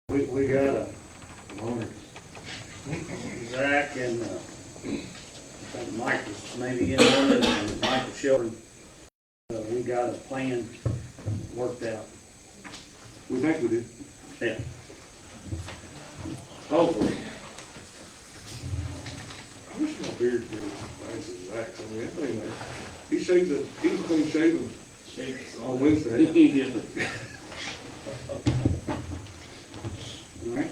We got a Zach and I think Mike was maybe in on it, and Michael Sheldon. We got a plan worked out. We think we do. Yeah. Hopefully. I wish my beard was nice as Zach's. I mean, that thing, he shaved it, he was clean shaven on Wednesday. All right.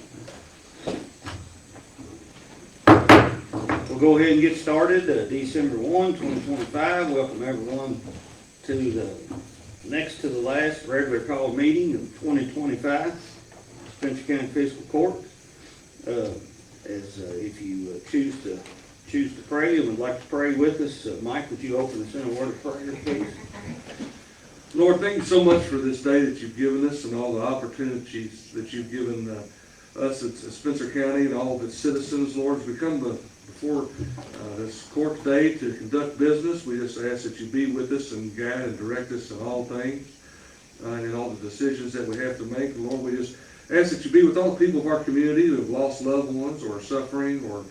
We'll go ahead and get started. December 1, 2025. Welcome everyone to the next to the last regular call meeting of 2025, Spencer County Fiscal Court. If you choose to pray and would like to pray with us, Mike, would you open us in a word of prayer, please? Lord, thank you so much for this day that you've given us and all the opportunities that you've given us at Spencer County and all of its citizens. Lord, as we come before this court today to conduct business, we just ask that you be with us and guide and direct us in all things and in all the decisions that we have to make. And Lord, we just ask that you be with all the people of our community who have lost loved ones or are suffering or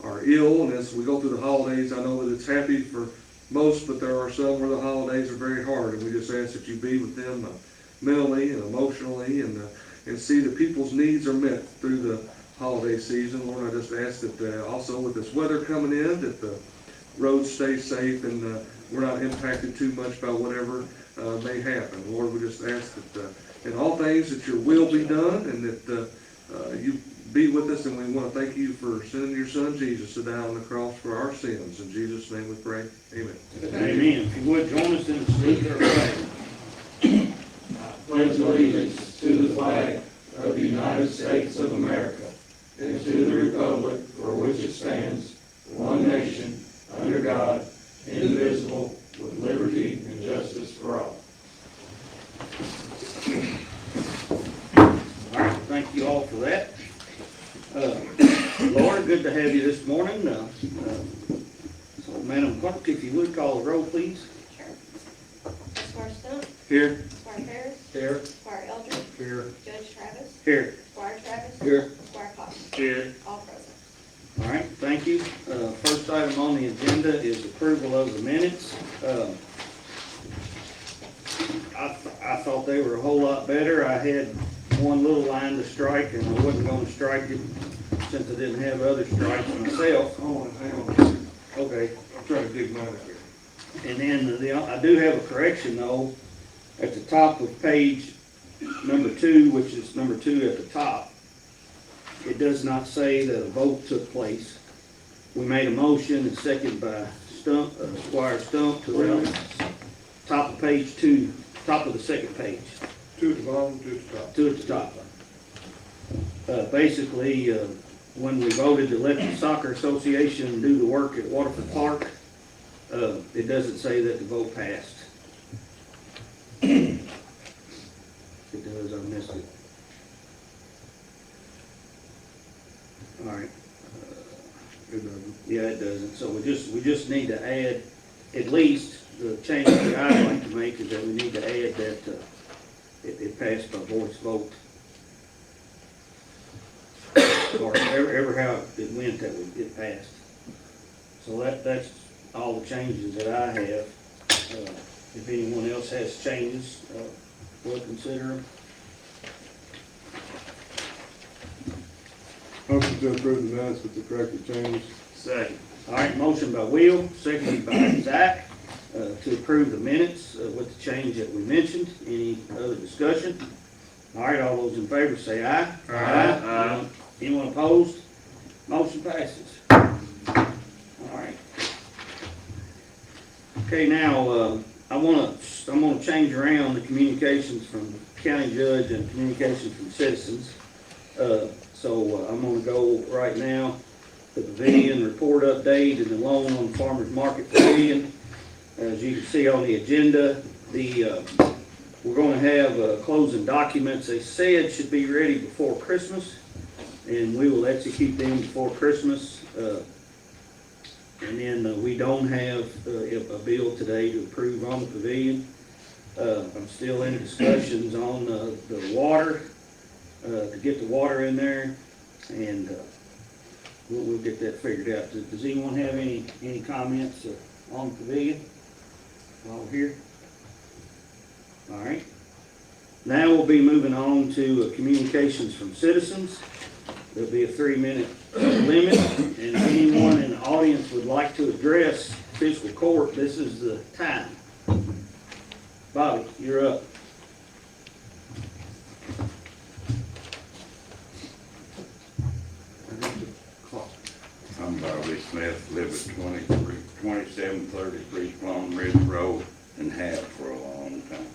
are ill. And as we go through the holidays, I know that it's happy for most, but there are some where the holidays are very hard, and we just ask that you be with them mentally and emotionally and see that people's needs are met through the holiday season. Lord, I just ask that also with this weather coming in, that the roads stay safe and we're not impacted too much by whatever may happen. Lord, we just ask that in all things that your will be done and that you be with us, and we want to thank you for sending your son Jesus to die on the cross for our sins. In Jesus' name we pray. Amen. Amen. If you would join us in the salute of our flag. I pledge allegiance to the flag of the United States of America and to the republic for which it stands, one nation, under God, indivisible, with liberty and justice for all. All right, thank you all for that. Laura, good to have you this morning. So, Madam Clerk, if you would call the roll, please. Sure. Squire Stump. Here. Squire Harris. Here. Squire Eldridge. Here. Judge Travis. Here. Squire Travis. Here. Squire Cox. Here. All present. All right, thank you. First item on the agenda is approval of the minutes. I thought they were a whole lot better. I had one little line to strike, and I wasn't going to strike it since I didn't have other strikes myself. Oh, hang on. Okay. I'm trying to dig mine up here. And then I do have a correction though. At the top of page number 2, which is number 2 at the top, it does not say that a vote took place. We made a motion and seconded by Squire Stump to top of page 2, top of the second page. 2 at the bottom, 2 at the top. 2 at the top. Basically, when we voted to let the Soccer Association do the work at Waterford Park, it doesn't say that the vote passed. It does, I missed it. All right. It doesn't. Yeah, it doesn't. So we just need to add, at least the change that I'd like to make is that we need to add that it passed by voice vote. Or ever how it went that it passed. So that's all the changes that I have. If anyone else has changes, we'll consider them. Motion to approve the minutes with the corrected changes. Second. All right, motion by Will, seconded by Zach, to approve the minutes with the change that we mentioned. Any other discussion? All right, all those in favor say aye. Aye. Anyone opposed? Motion passes. All right. Okay, now I'm gonna change around the communications from county judge and communications from citizens. So I'm gonna go right now the pavilion report update and the loan on farmers market pavilion. As you can see on the agenda, we're going to have closing documents. They said should be ready before Christmas, and we will execute them before Christmas. And then we don't have a bill today to approve on the pavilion. I'm still in discussions on the water to get the water in there, and, we'll get that figured out. Does anyone have any comments on the pavilion while we're here? All right. Now we'll be moving on to communications from citizens. There'll be a 3-minute limit, and if anyone in the audience would like to address fiscal court, this is the time. Bobby, you're up. I'm Bobby Smith, live at 2733 Plum Ridge Road, and have for a long time.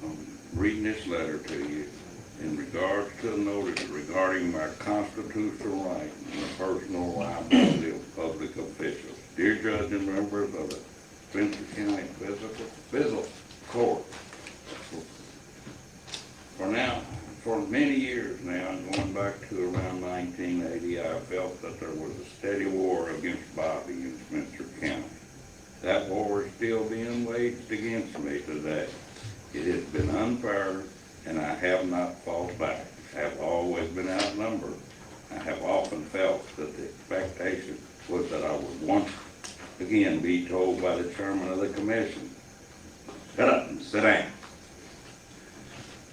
I'm reading this letter to you in regards to a notice regarding my constitutional right and the personal liability of public officials. Dear Judge and members of the Spencer County Fiscal Court, for many years now, going back to around 1980, I felt that there was a steady war against Bobby in Spencer County. That war is still being waged against me today. It has been unfair, and I have not fought back. I have always been outnumbered. I have often felt that the expectation was that I would once again be told by the chairman of the commission, "Shut up and sit down."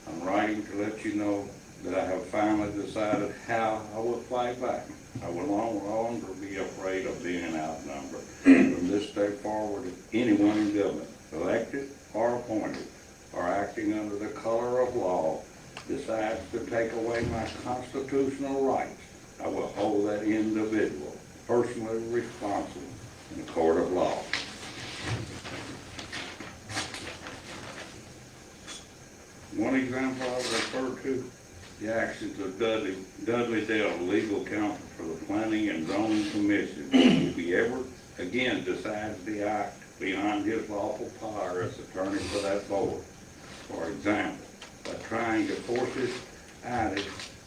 I'm writing to let you know that I have finally decided how I will fight back. I will no longer be afraid of being outnumbered. From this day forward, if anyone in government, elected or appointed, or acting under the color of law, decides to take away my constitutional rights, I will hold that individual personally responsible in a court of law. One example I refer to, the actions of Dudley Dale, legal counsel for the Planning and Zoning Commission, if he ever again decides to act beyond his lawful power as attorney for that board. For example, by trying to force his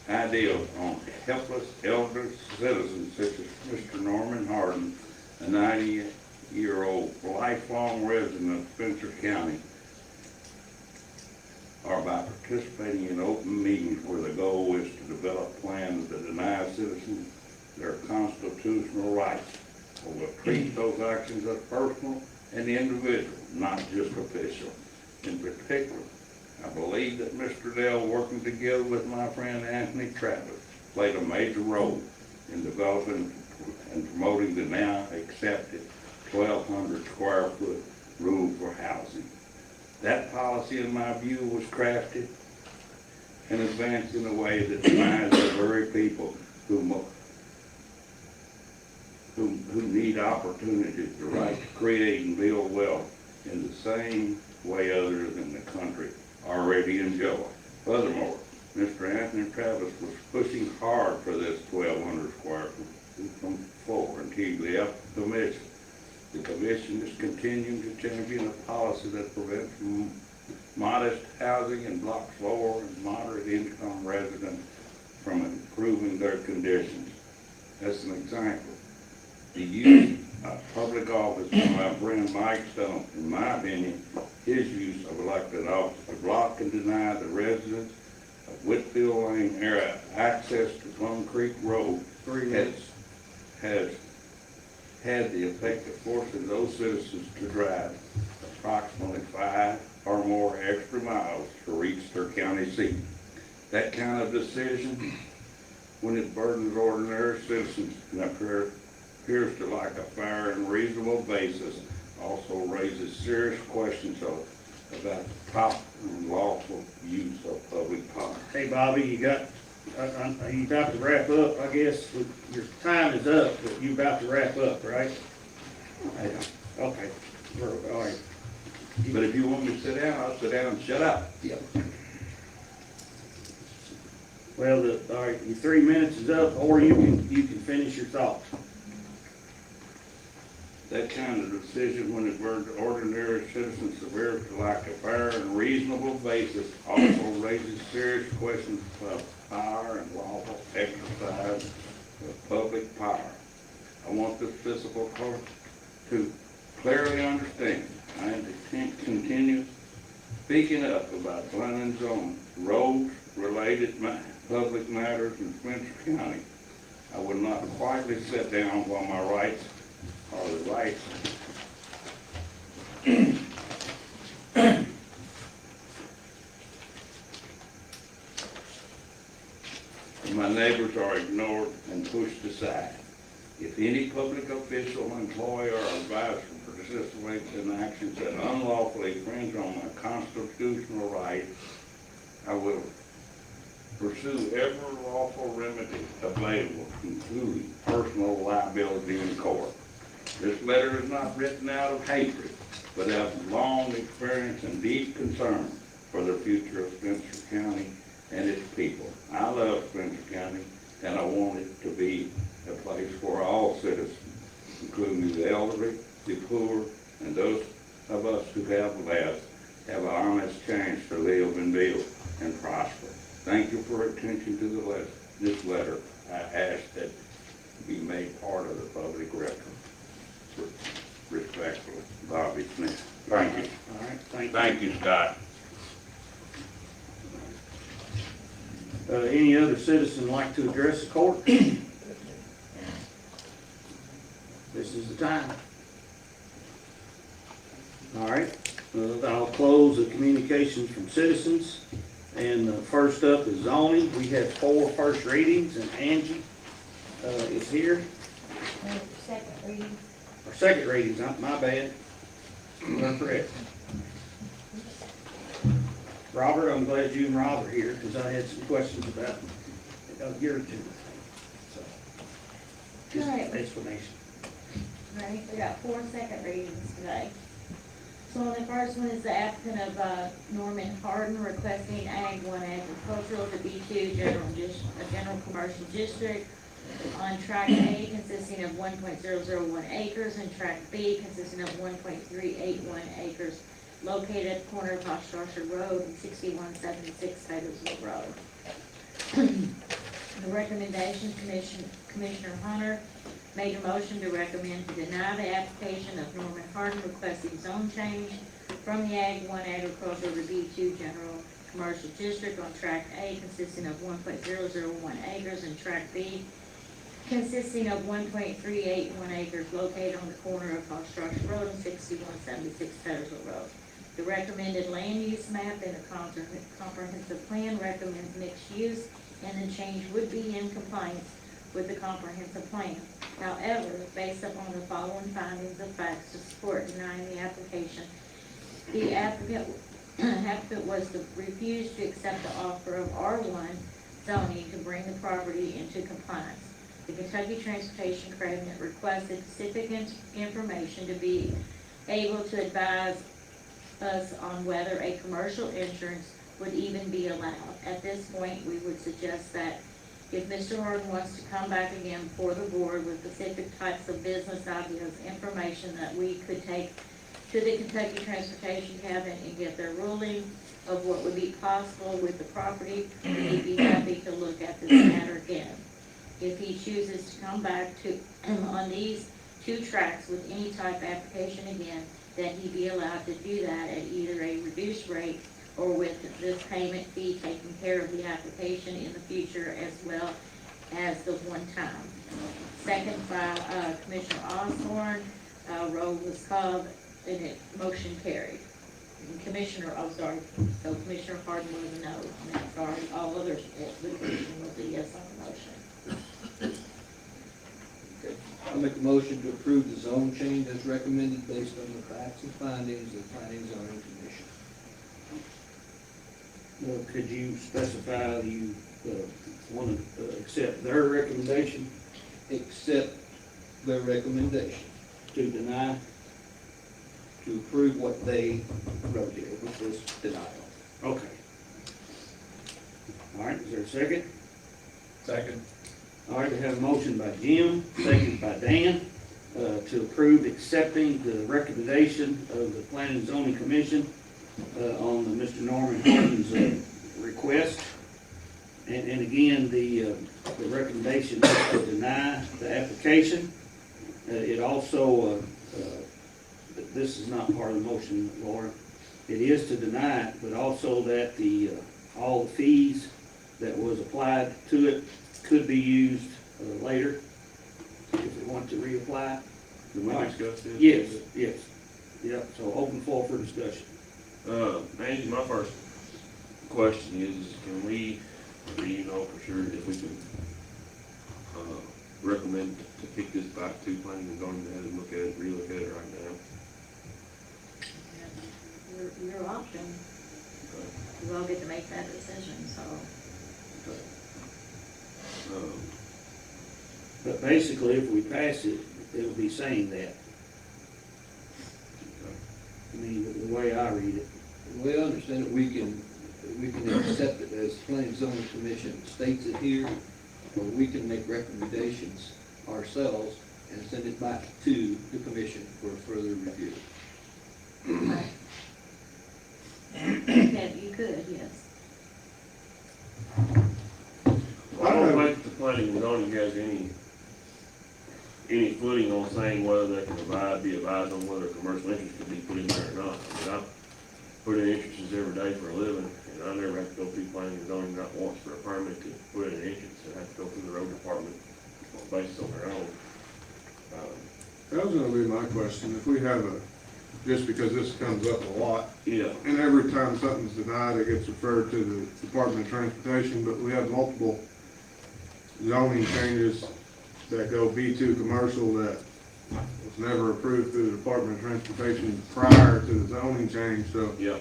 ideas on helpless elder citizens such as Mr. Norman Harden, a 90-year-old lifelong resident of Spencer County, or by participating in open meetings where the goal is to develop plans that deny citizens their constitutional rights. I will treat those actions as personal and individual, not just official. In particular, I believe that Mr. Dale, working together with my friend Anthony Travis, played a major role in developing and promoting the now accepted 1,200 square foot rule for housing. That policy, in my view, was crafted and advanced in a way that denies the very people who need opportunities, the right to create and build wealth in the same way others in the country already enjoy. Furthermore, Mr. Anthony Travis was pushing hard for this 1,200 square foot from before until he left the commission. The commission is continuing to champion a policy that prevents modest housing and blocks lower and moderate income residents from improving their conditions. As an example, the use of public office by my friend Mike Stone, in my opinion, his use of elected office to block and deny the residents of Whitfield Lane area access to Plum Creek Road has had the effect of forcing those citizens to drive approximately 5 or more extra miles to reach their county seat. That kind of decision, when it burdens ordinary citizens and appears to lack a fair and reasonable basis, also raises serious questions about the proper and lawful use of public power. Hey, Bobby, you got to wrap up, I guess. Your time is up, but you about to wrap up, right? Okay. All right. But if you want me to sit down, I'll sit down and shut up. Yep. Well, all right, your 3 minutes is up, or you can finish your thoughts. That kind of decision, when it burdens ordinary citizens appears to lack a fair and reasonable basis, also raises serious questions about power and lawful exercise of public power. I want this fiscal court to clearly understand I intend to continue speaking up about planning and zoning, roads, public matters in Spencer County. I would not quietly sit down while my rights are the rights my neighbors are ignored and pushed aside. If any public official, employee, or advisor participates in actions that unlawfully infringe on my constitutional rights, I will pursue every lawful remedy available, including personal liability in court. This letter is not written out of hatred, but out of long experience and deep concern for the future of Spencer County and its people. I love Spencer County, and I want it to be a place for all citizens, including the elderly, the poor, and those of us who have less, have an honest chance to live and build and prosper. Thank you for attention to the letter. This letter, I ask that be made part of the public record. Respectfully, Bobby Smith. Thank you. All right, thank you. Thank you, Scott. Any other citizen like to address the court? This is the time. All right, I'll close the communications from citizens. And first up is zoning. We have 4 first readings, and Angie is here. Second reading. Or second readings, my bad. You're correct. Robert, I'm glad you and Rob are here, because I had some questions about your two. So, just Right. an explanation. Right, we got 4 second readings today. So the first one is the applicant of Norman Harden requesting Ag 1 agricultural to B2 general commercial district on tract A consisting of 1.001 acres and tract B consisting of 1.381 acres located at the corner of Ostrasher Road and 6176 Fayetteville Road. The recommendation, Commissioner Hunter made a motion to recommend to deny the application of Norman Harden requesting zone change from the Ag 1 agricultural to B2 general commercial district on tract A consisting of 1.001 acres and tract B consisting of 1.381 acres located on the corner of Ostrasher Road and 6176 Fayetteville Road. The recommended land use map in the comprehensive plan recommends mixed use, and the change would be in compliance with the comprehensive plan. However, based upon the following findings of facts to support denying the application, the applicant was to refuse to accept the offer of R1 zoning to bring the property into compliance. The Kentucky Transportation Cabinet requested specific information to be able to advise us on whether a commercial insurance would even be allowed. At this point, we would suggest that if Mr. Harden wants to come back again before the board with specific types of business ideas, information that we could take to the Kentucky Transportation Cabinet and get their ruling of what would be possible with the property, we'd be happy to look at this matter again. If he chooses to come back to on these 2 tracks with any type of application again, that he be allowed to do that at either a reduced rate or with this payment fee taking care of the application in the future as well as the one time. Second by Commissioner Osborne, roll was called, and it motion carried. And Commissioner Harden was a no. Sorry, all others, the commission was a yes on the motion. I'll make a motion to approve the zone change as recommended based on the facts and findings of the Planning and Zoning Commission. Well, could you specify you want to accept their recommendation Accept their recommendation to deny? to approve what they wrote here, which was denial. Okay. All right, is there a second? Second. All right, we have a motion by Jim, second by Dan, to approve accepting the recommendation of the Planning and Zoning Commission on Mr. Norman Harden's request. And again, the recommendation is to deny the application. It also, this is not part of the motion, Laura. it is to deny it, but also that the, all the fees that was applied to it could be used later if we want to reapply. Did we discuss this? Yes, yep, so open floor for discussion. Andy, my first question is, can we, do you know for sure if we can, recommend to kick this back to planning and zoning to have them look at it, relook at it right now? Your option, you all get to make that decision, so. But basically, if we pass it, it will be saying that. I mean, the way I read it. The way I understand it, we can accept it as planning and zoning commission states it here, or we can make recommendations ourselves and send it back to the commission for further review. You could, yes. I don't think the planning and zoning has any footing on saying whether they can be advised on whether a commercial interest could be put in there or not. I mean, I put in entrances every day for a living, and I never have to go through planning and zoning not once for a permit to put in an entrance. I have to go through the road department based on their own. That was gonna be my question, if we have just because this comes up a lot, Yeah, and every time something's denied, it gets referred to the Department of Transportation, but we have multiple zoning changes that go B2 commercial that was never approved through the Department of Transportation prior to the zoning change, so yeah.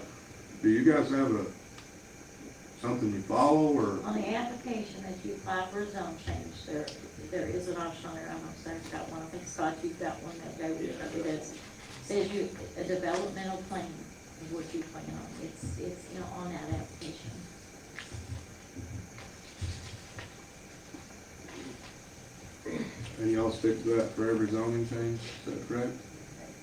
do you guys have something you follow, or? On the application that you apply for a zone change, there is an option on there, I'm not saying I've got one, I think Scott, you've got one that they would, that says you, a developmental plan is what you plan on, it's, you know, on that application. And y'all stick to that for every zoning change, is that correct?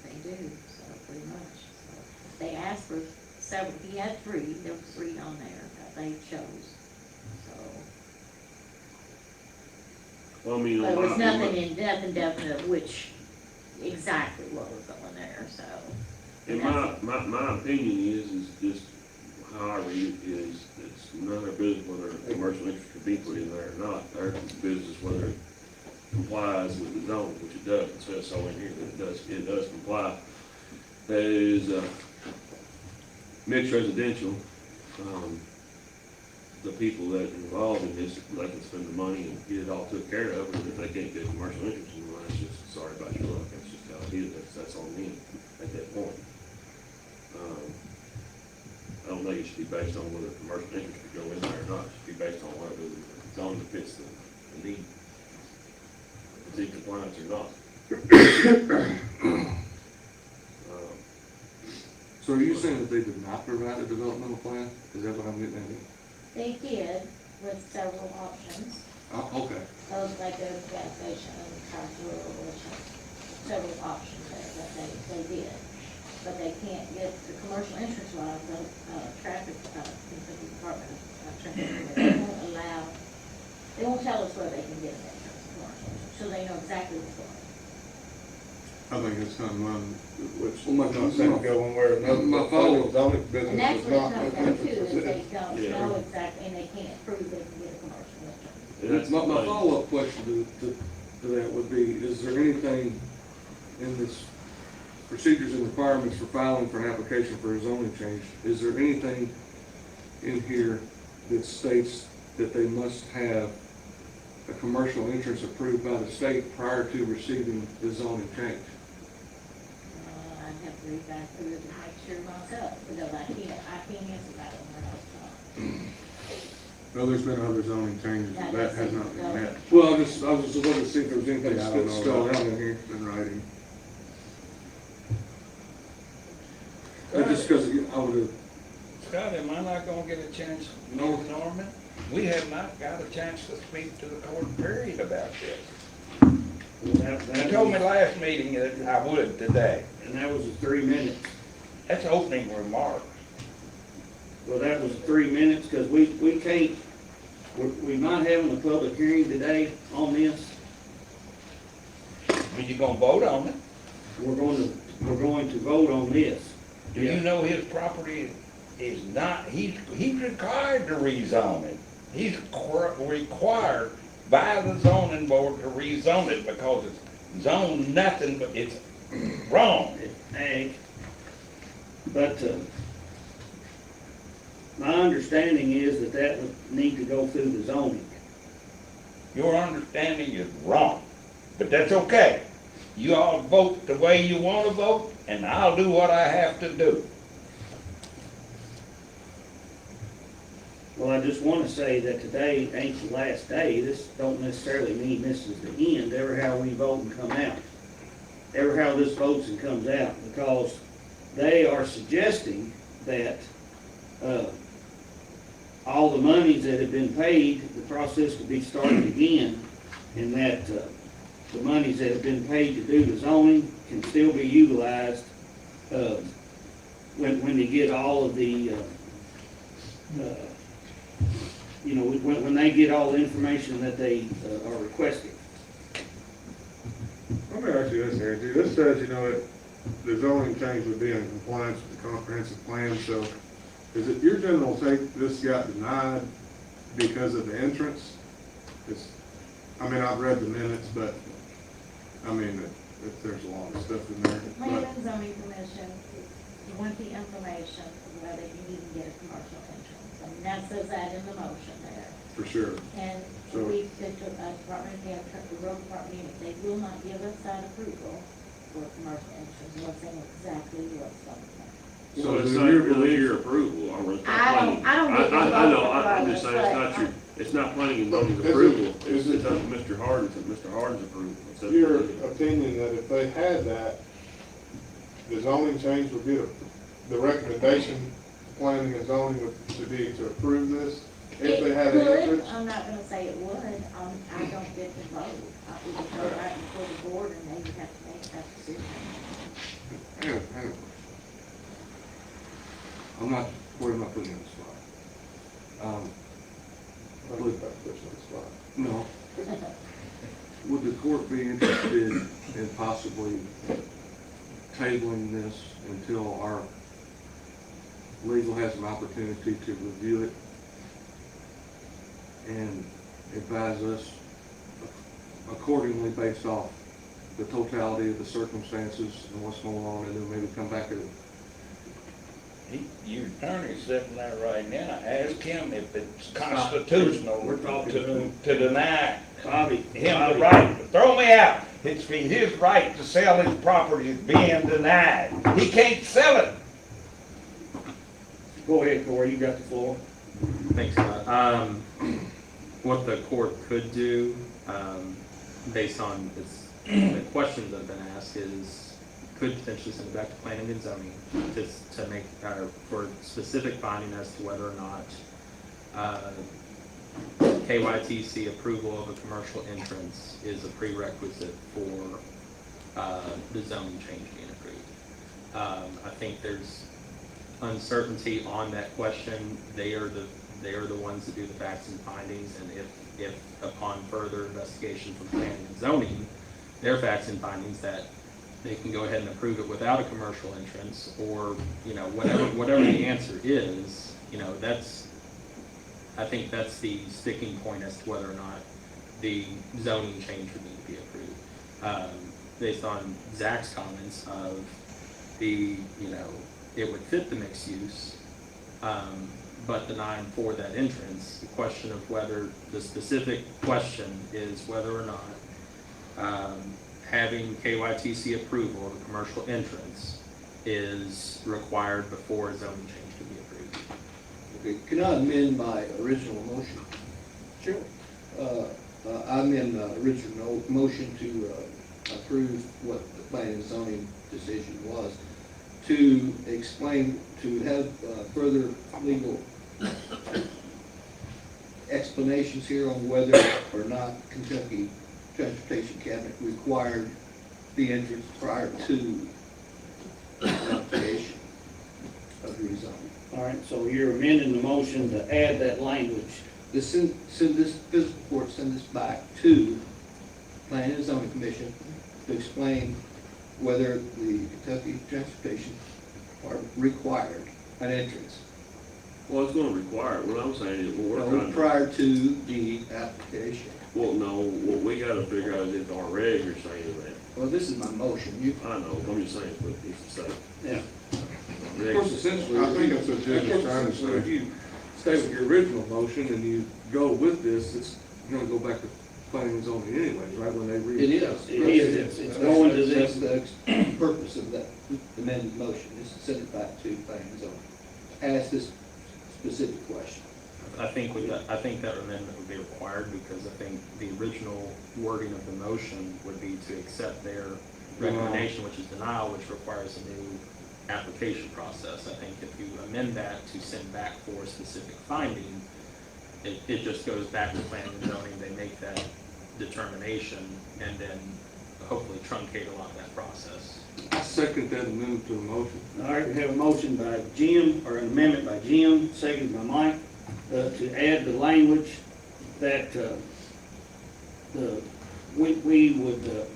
They do, so pretty much, so. They asked for several, he had three, there was three on there that they chose, so. Well, I mean, But it was on nothing definite of which exactly what was going there, so. in my opinion is just how I read it is, it's none of their business whether a commercial interest could be put in there or not. Their business whether it complies with the zone, which it does. It says so in here that it does comply. That is, mixed residential, the people that are involved in this, they can spend the money and get it all took care of, and if they can't get commercial interest in it, it's just, sorry about your luck, that's just how it is, that's on them at that point. I don't think it should be based on whether commercial interest could go in there or not, it should be based on whether the zone fits the need. Is it compliance or not? So are you saying that they did not provide a developmental plan? Is that what I'm getting at? They did with several options Okay. of like a gas station and carpool or several options there that they did. But they can't get the commercial entrance law, the traffic, Kentucky Department of Transportation, they won't allow, they won't tell us where they can get an entrance commercial, so they know exactly what's going on. I think it's kind of one, which, Well, my- not saying go one way or another. my follow- Zoning And business that's is what not. it comes down to, is they don't Yeah. know exactly, and they can't prove they can get a commercial entrance. And that's My the thing. follow-up question to that would be, is there anything in this procedures and requirements for filing for an application for a zoning change, is there anything in here that states that they must have a commercial entrance approved by the state prior to receiving the zoning change? I'd have to read back through it to make sure myself, because I can't answer that one. Well, there's been other zoning changes, Yeah, that has that's- not been met. Well, I was just looking to see if there was anything Yeah, I don't know spelled about out in here. in writing. But just because I would have, Scott, am I not gonna get a chance to know Norman? We have not got a chance to speak to the court period about this. You told me last meeting that I would today. And that was 3 minutes. That's opening remarks. Well, that was 3 minutes, because we can't, we're not having a public hearing today on this. Are you gonna vote on it? We're going to vote on this. Do you know his property is not, he's required to rezone it. He's required by the zoning board to rezone it because it's zoned nothing but it's wrong. Ag. But, my understanding is that that would need to go through the zoning. Your understanding is wrong, but that's okay. You all vote the way you want to vote, and I'll do what I have to do. Well, I just want to say that today ain't the last day. This don't necessarily mean this is the end, ever how we vote and come out. Ever how this votes and comes out, because they are suggesting that, all the monies that have been paid, the process could be started again, and that, the monies that have been paid to do the zoning can still be utilized, when they get all of the, you know, when they get all the information that they are requesting. Let me ask you this, Angie. This says, you know, the zoning change would be in compliance with the comprehensive plan, so is it your general take this got denied because of the entrance? I mean, I've read the minutes, but, I mean, there's a lot of stuff in there. Planning But and zoning commission, you want the information of whether you even get a commercial entrance. I mean, that says that in the motion there. for sure. And So- we, the Department of the road department, they will not give us that approval for a commercial entrance unless they know exactly what's going on. So So it's then not your really belief- your approval, or it's not I don't- planning. I don't get I know, involved I'm with just saying, it's not but your, it's not planning and zoning Is it- approval, is it's it- up to Mr. Harden's, and Mr. Harden's approval. It's up to Your him. opinion that if they had that, the zoning change would be, the recommendation, planning and zoning would be to approve this? If they had It an could, entrance? I'm not gonna say it would, I don't get to vote. We would go right before the board and they would have to make that decision. Hang on. I'm not, we're not putting you on the spot. I believe that's pushing the spot. No. Would the court be interested in possibly tabling this until our legal has an opportunity to review it and advise us accordingly based off the totality of the circumstances and what's going on, and then maybe come back at it? Your attorney's sitting there right now. Ask him if it's constitutional We're talking to him. to deny Bobby. him the right. Throw me out. It's his right to sell his property is being denied. He can't sell it. Go ahead, Corey, you got the floor. Thanks, Scott. What the court could do, based on the questions that have been asked, is could potentially send it back to planning and zoning to make, for specific finding as to whether or not KYTC approval of a commercial entrance is a prerequisite for the zoning change being approved. I think there's uncertainty on that question. They are the ones that do the facts and findings, and if upon further investigation from planning and zoning, their facts and findings that they can go ahead and approve it without a commercial entrance, or, you know, whatever the answer is, you know, I think that's the sticking point as to whether or not the zoning change would need to be approved. Based on Zach's comments of you know, it would fit the mixed use, but denying for that entrance, the question of whether, the specific question is whether or not having KYTC approval of a commercial entrance is required before a zoning change can be approved. Okay, can I amend my original motion? Sure. I amend the original motion to approve what the planning and zoning decision was, to explain, to have further legal explanations here on whether or not Kentucky Transportation Cabinet required the entrance prior to the application of the rezoning. All right, so you're amending the motion to add that language. Send this physical court, send this back to Planning and Zoning Commission to explain whether the Kentucky Transportation required an entrance. Well, it's gonna require, it. What I'm saying is, what we're trying to, Prior to the application. well, no, what we gotta figure out is if our regs are saying that. Well, this is my motion. You, I know, I'm just saying, but it's the same. yeah. Of course, essentially, I think that's what Jim is trying to essentially, if say. you stay with your original motion and you go with this, it's gonna go back to planning and zoning anyways, right, when they read. It is. It is. It's going to this. That's the purpose of that amended motion, is to send it back to planning and zoning. Ask this specific question. I think that amendment would be required because I think the original wording of the motion would be to accept their recommendation, which is denial, which requires a new application process. I think if you amend that to send back for a specific finding, it just goes back to planning and zoning, they make that determination and then hopefully truncate a lot of that process. I second that and move to the motion. All right, we have a motion by Jim, or an amendment by Jim, seconded by Mike, to add the language that, we would,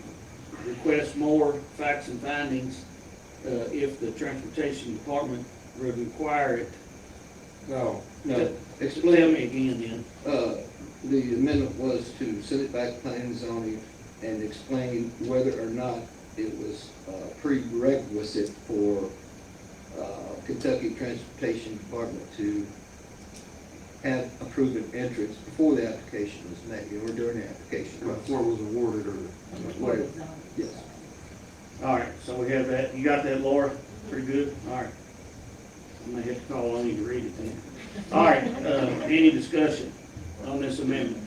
request more facts and findings, if the transportation department would require it. No. No, Tell me again then. The amendment was to send it back to planning and zoning and explain whether or not it was prerequisite for Kentucky Transportation Department to have a proven entrance before the application was made, or during the application. Before it was awarded or. Wait, yes. All right, so we have that. You got that, Laura? Pretty good? All right. I may have to call on you to read it then. All right, any discussion on this amendment?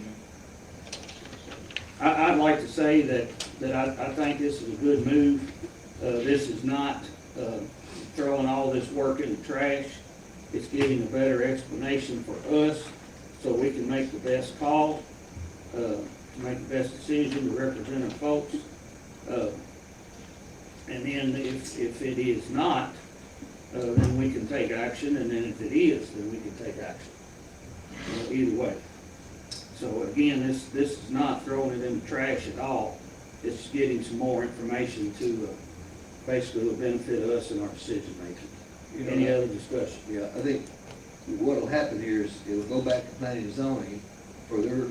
I'd like to say that I think this is a good move. This is not throwing all this work in the trash. It's giving a better explanation for us so we can make the best call, to make the best decision to represent our folks. And then if it is not, then we can take action, and then if it is, then we can take action. Either way. So again, this is not throwing it in the trash at all. It's getting some more information to basically will benefit us in our decision making. Any other discussion? Yeah, I think what'll happen here is it'll go back to planning and zoning for their,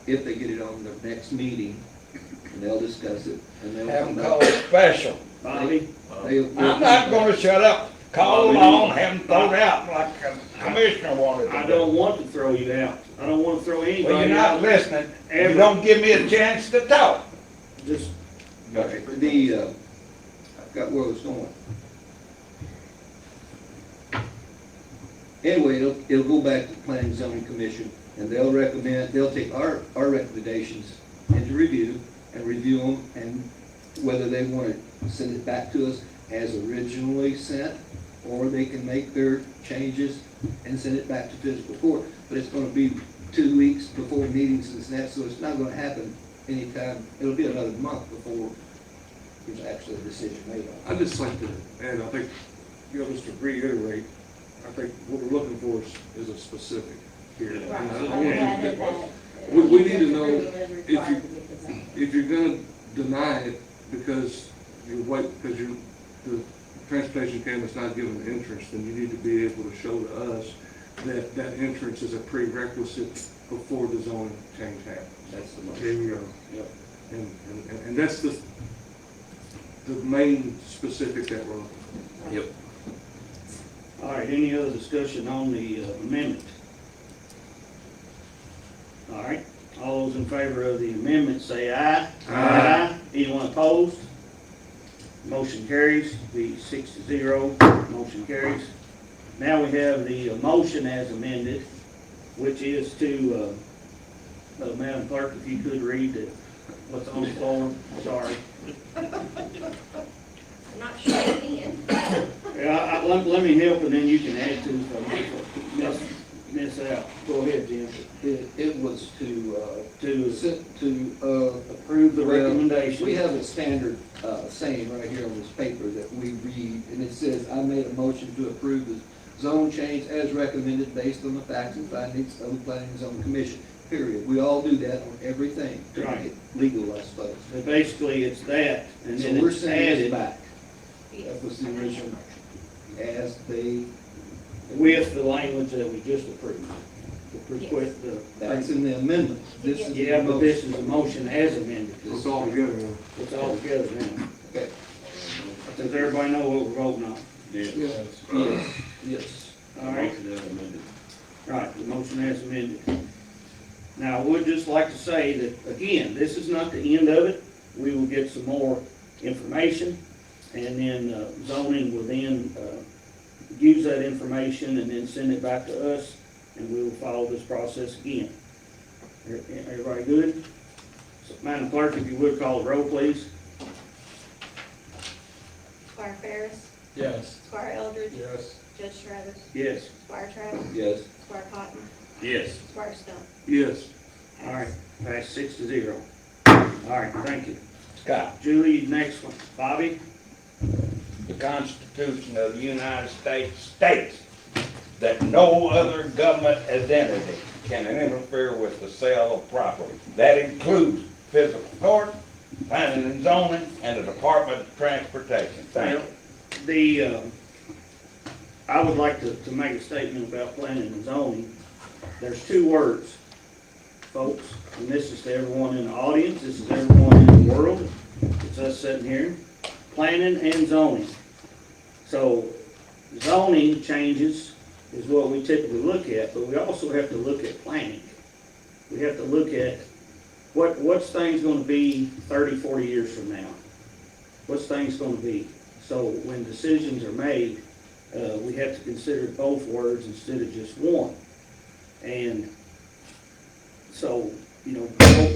if they get it on their next meeting, and they'll discuss it, and they'll Have come them back. call it special. Bobby? I'm not gonna shut up. Call them on, have them thrown out like a commissioner wanted I to do. don't want to throw you out. I don't want to throw Well, anybody you're not out. listening. You Ever. don't give me a chance to talk. Just, Okay, I've got where I was going. Anyway, it'll go back to the Planning and Zoning Commission, and they'll take our recommendations into review, and review them, and whether they want to send it back to us as originally sent, or they can make their changes and send it back to physical court. But it's gonna be 2 weeks before meetings and that, so it's not gonna happen anytime. It'll be another month before there's actually a decision made on it. I'd just like to, and I think, just to reiterate, I think what we're looking for is a specific here. And I want to- we need to know if you're gonna deny it because the transportation cabinet not giving interest, then you need to be able to show to us that that entrance is a prerequisite before the zoning change happens. That's the motion. There you go. Yep. And that's the main specific that we're looking for. Yep. all right, any other discussion on the amendment? All right, all those in favor of the amendment say aye. Aye. Anyone opposed? Motion carries, be 6-0, motion carries. Now we have the motion as amended, which is to, Madam Clerk, if you could read what's on the floor, sorry. I'm not sure again. Yeah, let me help and then you can add to it, miss out. Go ahead, Jim. It was to To approve the recommendation. We have a standard saying right here on this paper that we read, and it says, "I made a motion to approve the zone change as recommended based on the facts and findings of the Planning and Zoning Commission." Period. We all do that on everything to make it legal, I suppose. But basically, it's that, and So then we're it's sending this added. back. That was the original. as they, with the language that we just approved. The request, that's in the amendment. This is the yeah, but motion. this is a motion as amended. It's all together now. It's all together now. Okay. Does everybody know what we're voting on? Yes. Yes, yes. All right, Motion as amended. right, the motion as amended. Now, I would just like to say that, again, this is not the end of it. We will get some more information, and then zoning will then use that information and then send it back to us, and we will follow this process again. Everybody good? So, Madam Clerk, if you would call the roll, please. Squire Ferris, Yes. Squire Eldridge, Yes. Judge Travis, Yes. Squire Travis, Yes. Squire Cotton, Yes. Squire Stump. Yes. All right, pass 6-0. All right, thank you. Scott, Julie, next one. Bobby? the Constitution of the United States states that no other government entity can interfere with the sale of property. That includes physical court, planning and zoning, and the Department of Transportation. Thank you. I would like to make a statement about planning and zoning. There's two words, folks, and this is to everyone in the audience, this is everyone in the world. It's us sitting here, planning and zoning. So zoning changes is what we typically look at, but we also have to look at planning. We have to look at what's things gonna be 30, 40 years from now? What's things gonna be? So when decisions are made, we have to consider both words instead of just one. And so, you know,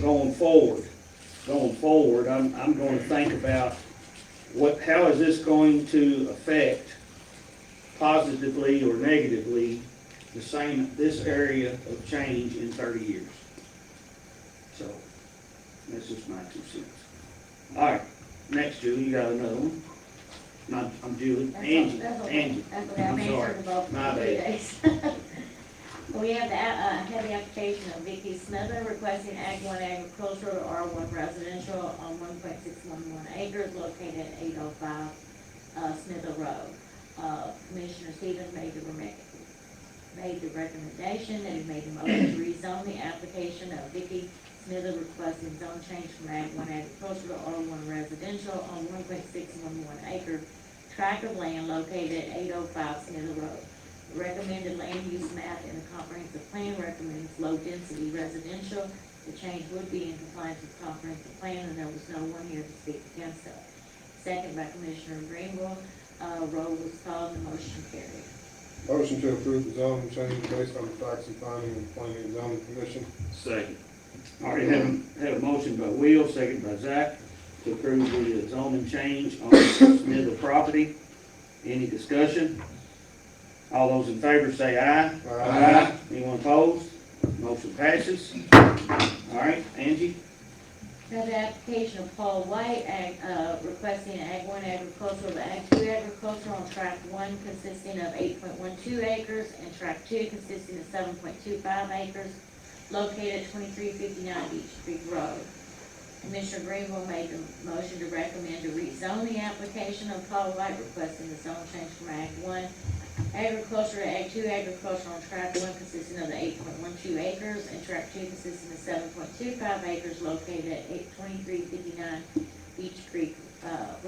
going forward, I'm going to think about how is this going to affect positively or negatively this area of change in 30 years. So, that's just my 2 cents. All right, next, Julie, you got another one? Not, I'm Julie, Angie, Angie. That's what I've I'm sorry. answered about My for 3 bad. days. We have the application of Vicky Smither requesting Ag 1 agricultural R1 residential on 1.611 acres located at 805 Smither Road. Commissioner Stevens made the recommendation and he made the motion to rezone the application of Vicky Smither requesting zone change from Ag 1 agricultural to R1 residential on 1.611 acre tract of land located at 805 Smither Road. The recommended land use map in the comprehensive plan recommends low-density residential. The change would be in compliance with the comprehensive plan, and there was no one here to speak against that. Second by Commissioner Greenwell, roll was called, and the motion carried. Motion to approve the zoning change based on the facts and findings of the planning and zoning commission. Second. Already had a motion by Will, second by Zach, to approve the zoning change on Smither property. Any discussion? All those in favor say aye. Aye. Anyone opposed? Motion passes. All right, Angie? Now the application of Paul White, requesting Ag 1 agricultural to Ag 2 agricultural on tract 1 consisting of 8.12 acres and tract 2 consisting of 7.25 acres located at 2359 Beach Creek Road. Commissioner Greenwell made the motion to recommend to rezone the application of Paul White requesting the zone change from Ag 1 agriculture to Ag 2 agriculture on tract 1 consisting of the 8.12 acres and tract 2 consisting of 7.25 acres located at 2359 Beach Creek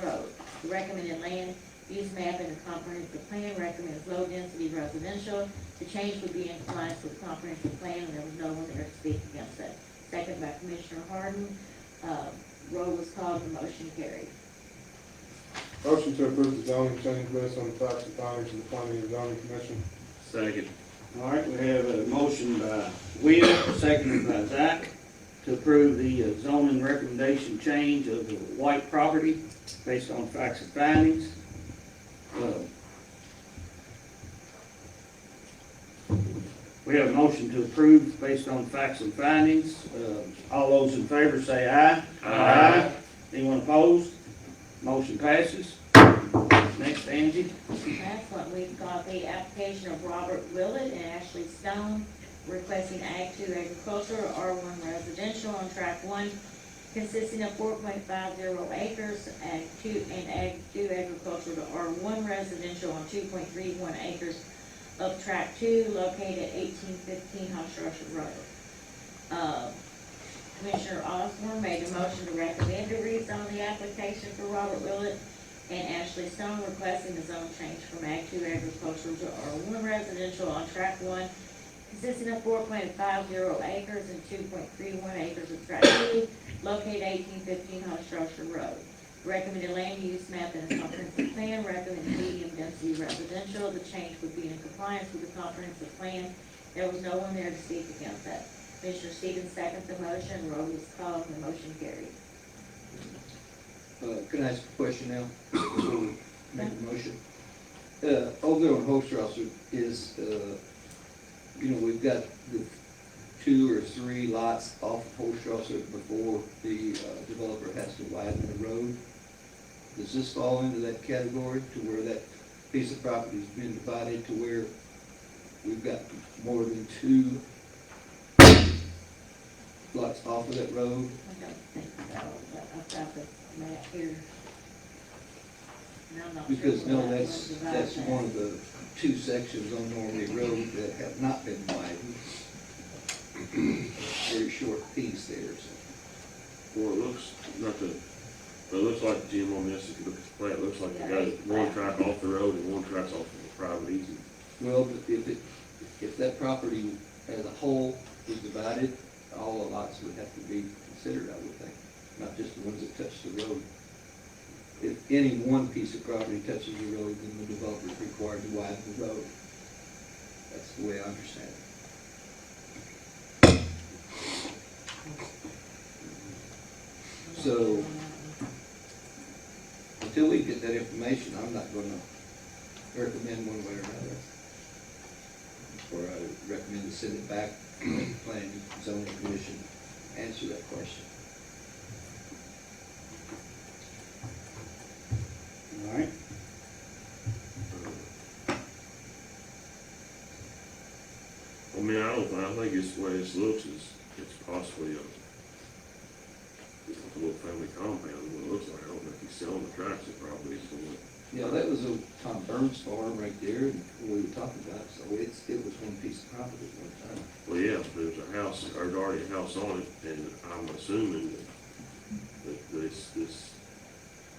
Road. The recommended land use map in the comprehensive plan recommends low density residential. The change would be in compliance with the comprehensive plan and there was no one there to speak against it. Second by Commissioner Harden. Roll was called, the motion carried. Motion to approve the zoning change based on the facts and findings of the planning and zoning commission. Second. All right, we have a motion by Will, seconded by Zach, to approve the zoning recommendation change of the White property based on facts and findings. We have a motion to approve based on facts and findings. All those in favor say aye. Aye. Anyone opposed? Motion passes. Next, Angie. Next one, we've got the application of Robert Willett and Ashley Stone requesting Ag 2 agricultural R1 residential on tract 1 consisting of 4.50 acres, Ag 2 and Ag 2 agricultural to R1 residential on 2.31 acres of Tract 2 located at 1815 Hoshrosha Road. Commissioner Osborne made a motion to recommend to rezone the application for Robert Willett and Ashley Stone requesting the zone change from Ag 2 agricultural to R1 residential on Tract 1 consisting of 4.50 acres and 2.31 acres of Tract 2 located 1815 Hoshrosha Road. Recommended land use map in a comprehensive plan, recommended medium density residential. The change would be in compliance with the comprehensive plan. There was no one there to speak against that. Commissioner Stevens seconds the motion, roll is called, and the motion carried. Can I ask a question now, before we make the motion? Over there on Holstrasser is, we've got the 2 or 3 lots off of Holstrasser before the developer has to widen the road. Does this fall into that category, to where that piece of property has been divided to where we've got more than 2 lots off of that road? I don't think so, but I've got the map here. And I'm not sure Because, no, where that that's was divided one at. of the 2 sections on Normandy Road that have not been widened. Very short piece there, so. Well, it looks, it looks like, Jim, on this, if you look at the plan, it looks like you got one track off the road and one track's off of the private easement. Well, but if that property as a whole was divided, all the lots would have to be considered, I would think, not just the ones that touch the road. If any one piece of property touches the road, then the developer is required to widen the road. That's the way I understand it. So, until we get that information, I'm not gonna recommend one way or another. Or I would recommend to send it back to the Planning and Zoning Commission, answer that question. All right, I mean, I think it's the way this looks is, it's possibly a little family compound, what it looks like. I don't know if he's selling the tracks, it probably is. Yeah, that was a Tom Burns farm right there, and we were talking about, so it was one piece of property at one time. Well, yeah, there's a house, there's already a house on it, and I'm assuming that this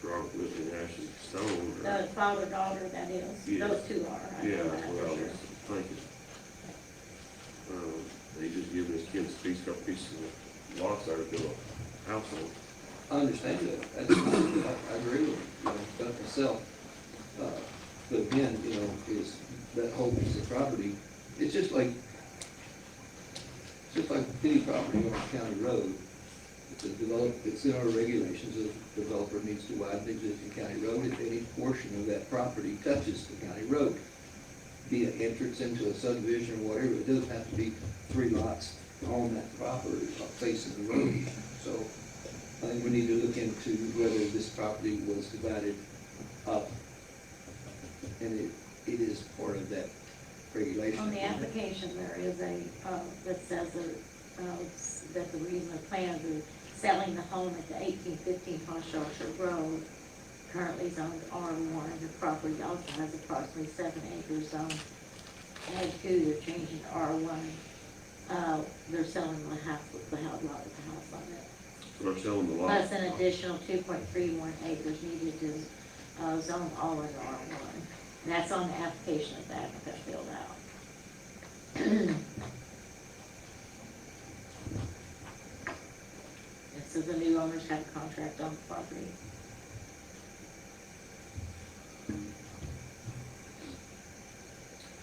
Robert Wood and Ashley Stone The father, daughter, that is, Yeah. those 2 are, I yeah, know that's that what I for was sure. thinking. They just giving his kids couple pieces of lots there to build a house on. I understand that, that's, I agree with you, about myself. But again, is that whole piece of property, it's just like any property on a county road. It's in our regulations, the developer needs to widen the existing county road if any portion of that property touches the county road. Be it entrance into a subdivision or whatever, it doesn't have to be 3 lots on that property facing the road. So I think we need to look into whether this property was divided up, and it is part of that regulation. On the application, there is a, that says that the reason of plan of selling the home at the 1815 Hoshrosha Road currently zoned R1. The property also has approximately 7 acres zoned Ag 2. They're changing to R1. They're selling the house with the house lot with the house on it. So they're selling the lot. Plus an additional 2.31 acres needed to zone all in R1. And that's on the application that the applicant filled out. And so the new owners have a contract on the property.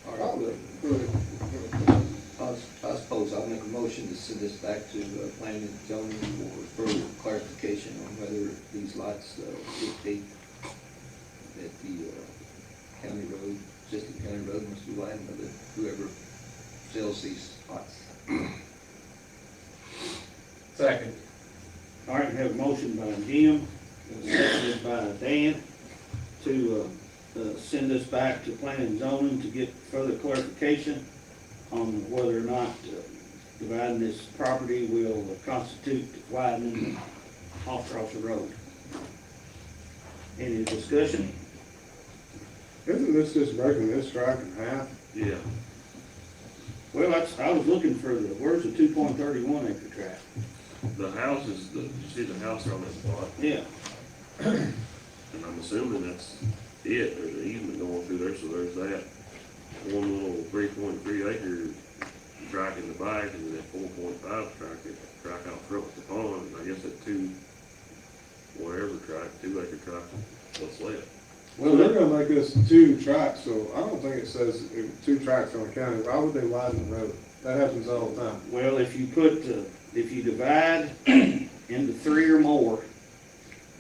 All right, I suppose I'll make a motion to send this back to planning and zoning for further clarification on whether these lots dictate that the county road, existing county road must be widened, or that whoever sells these lots. Second. all right, we have a motion by Jim, and seconded by Dan, to send this back to planning and zoning to get further clarification on whether or not dividing this property will constitute widening off Crawford Road. Any discussion? Isn't this just breaking this track in half? Yeah, Well, I was looking for where's the 2.31 acre tract? the house is, you see the house on that spot, Yeah. and I'm assuming that's it, there's an easement going through there, so there's that one little 3.3 acre track in the back, and then that 4.5 track out front with the pond, and I guess that 2 acre track, what's left. Well, they're gonna make this 2 tracks, so I don't think it says 2 tracks on the county. Why would they widen the road? That happens all the time. Well, if you divide into 3 or more,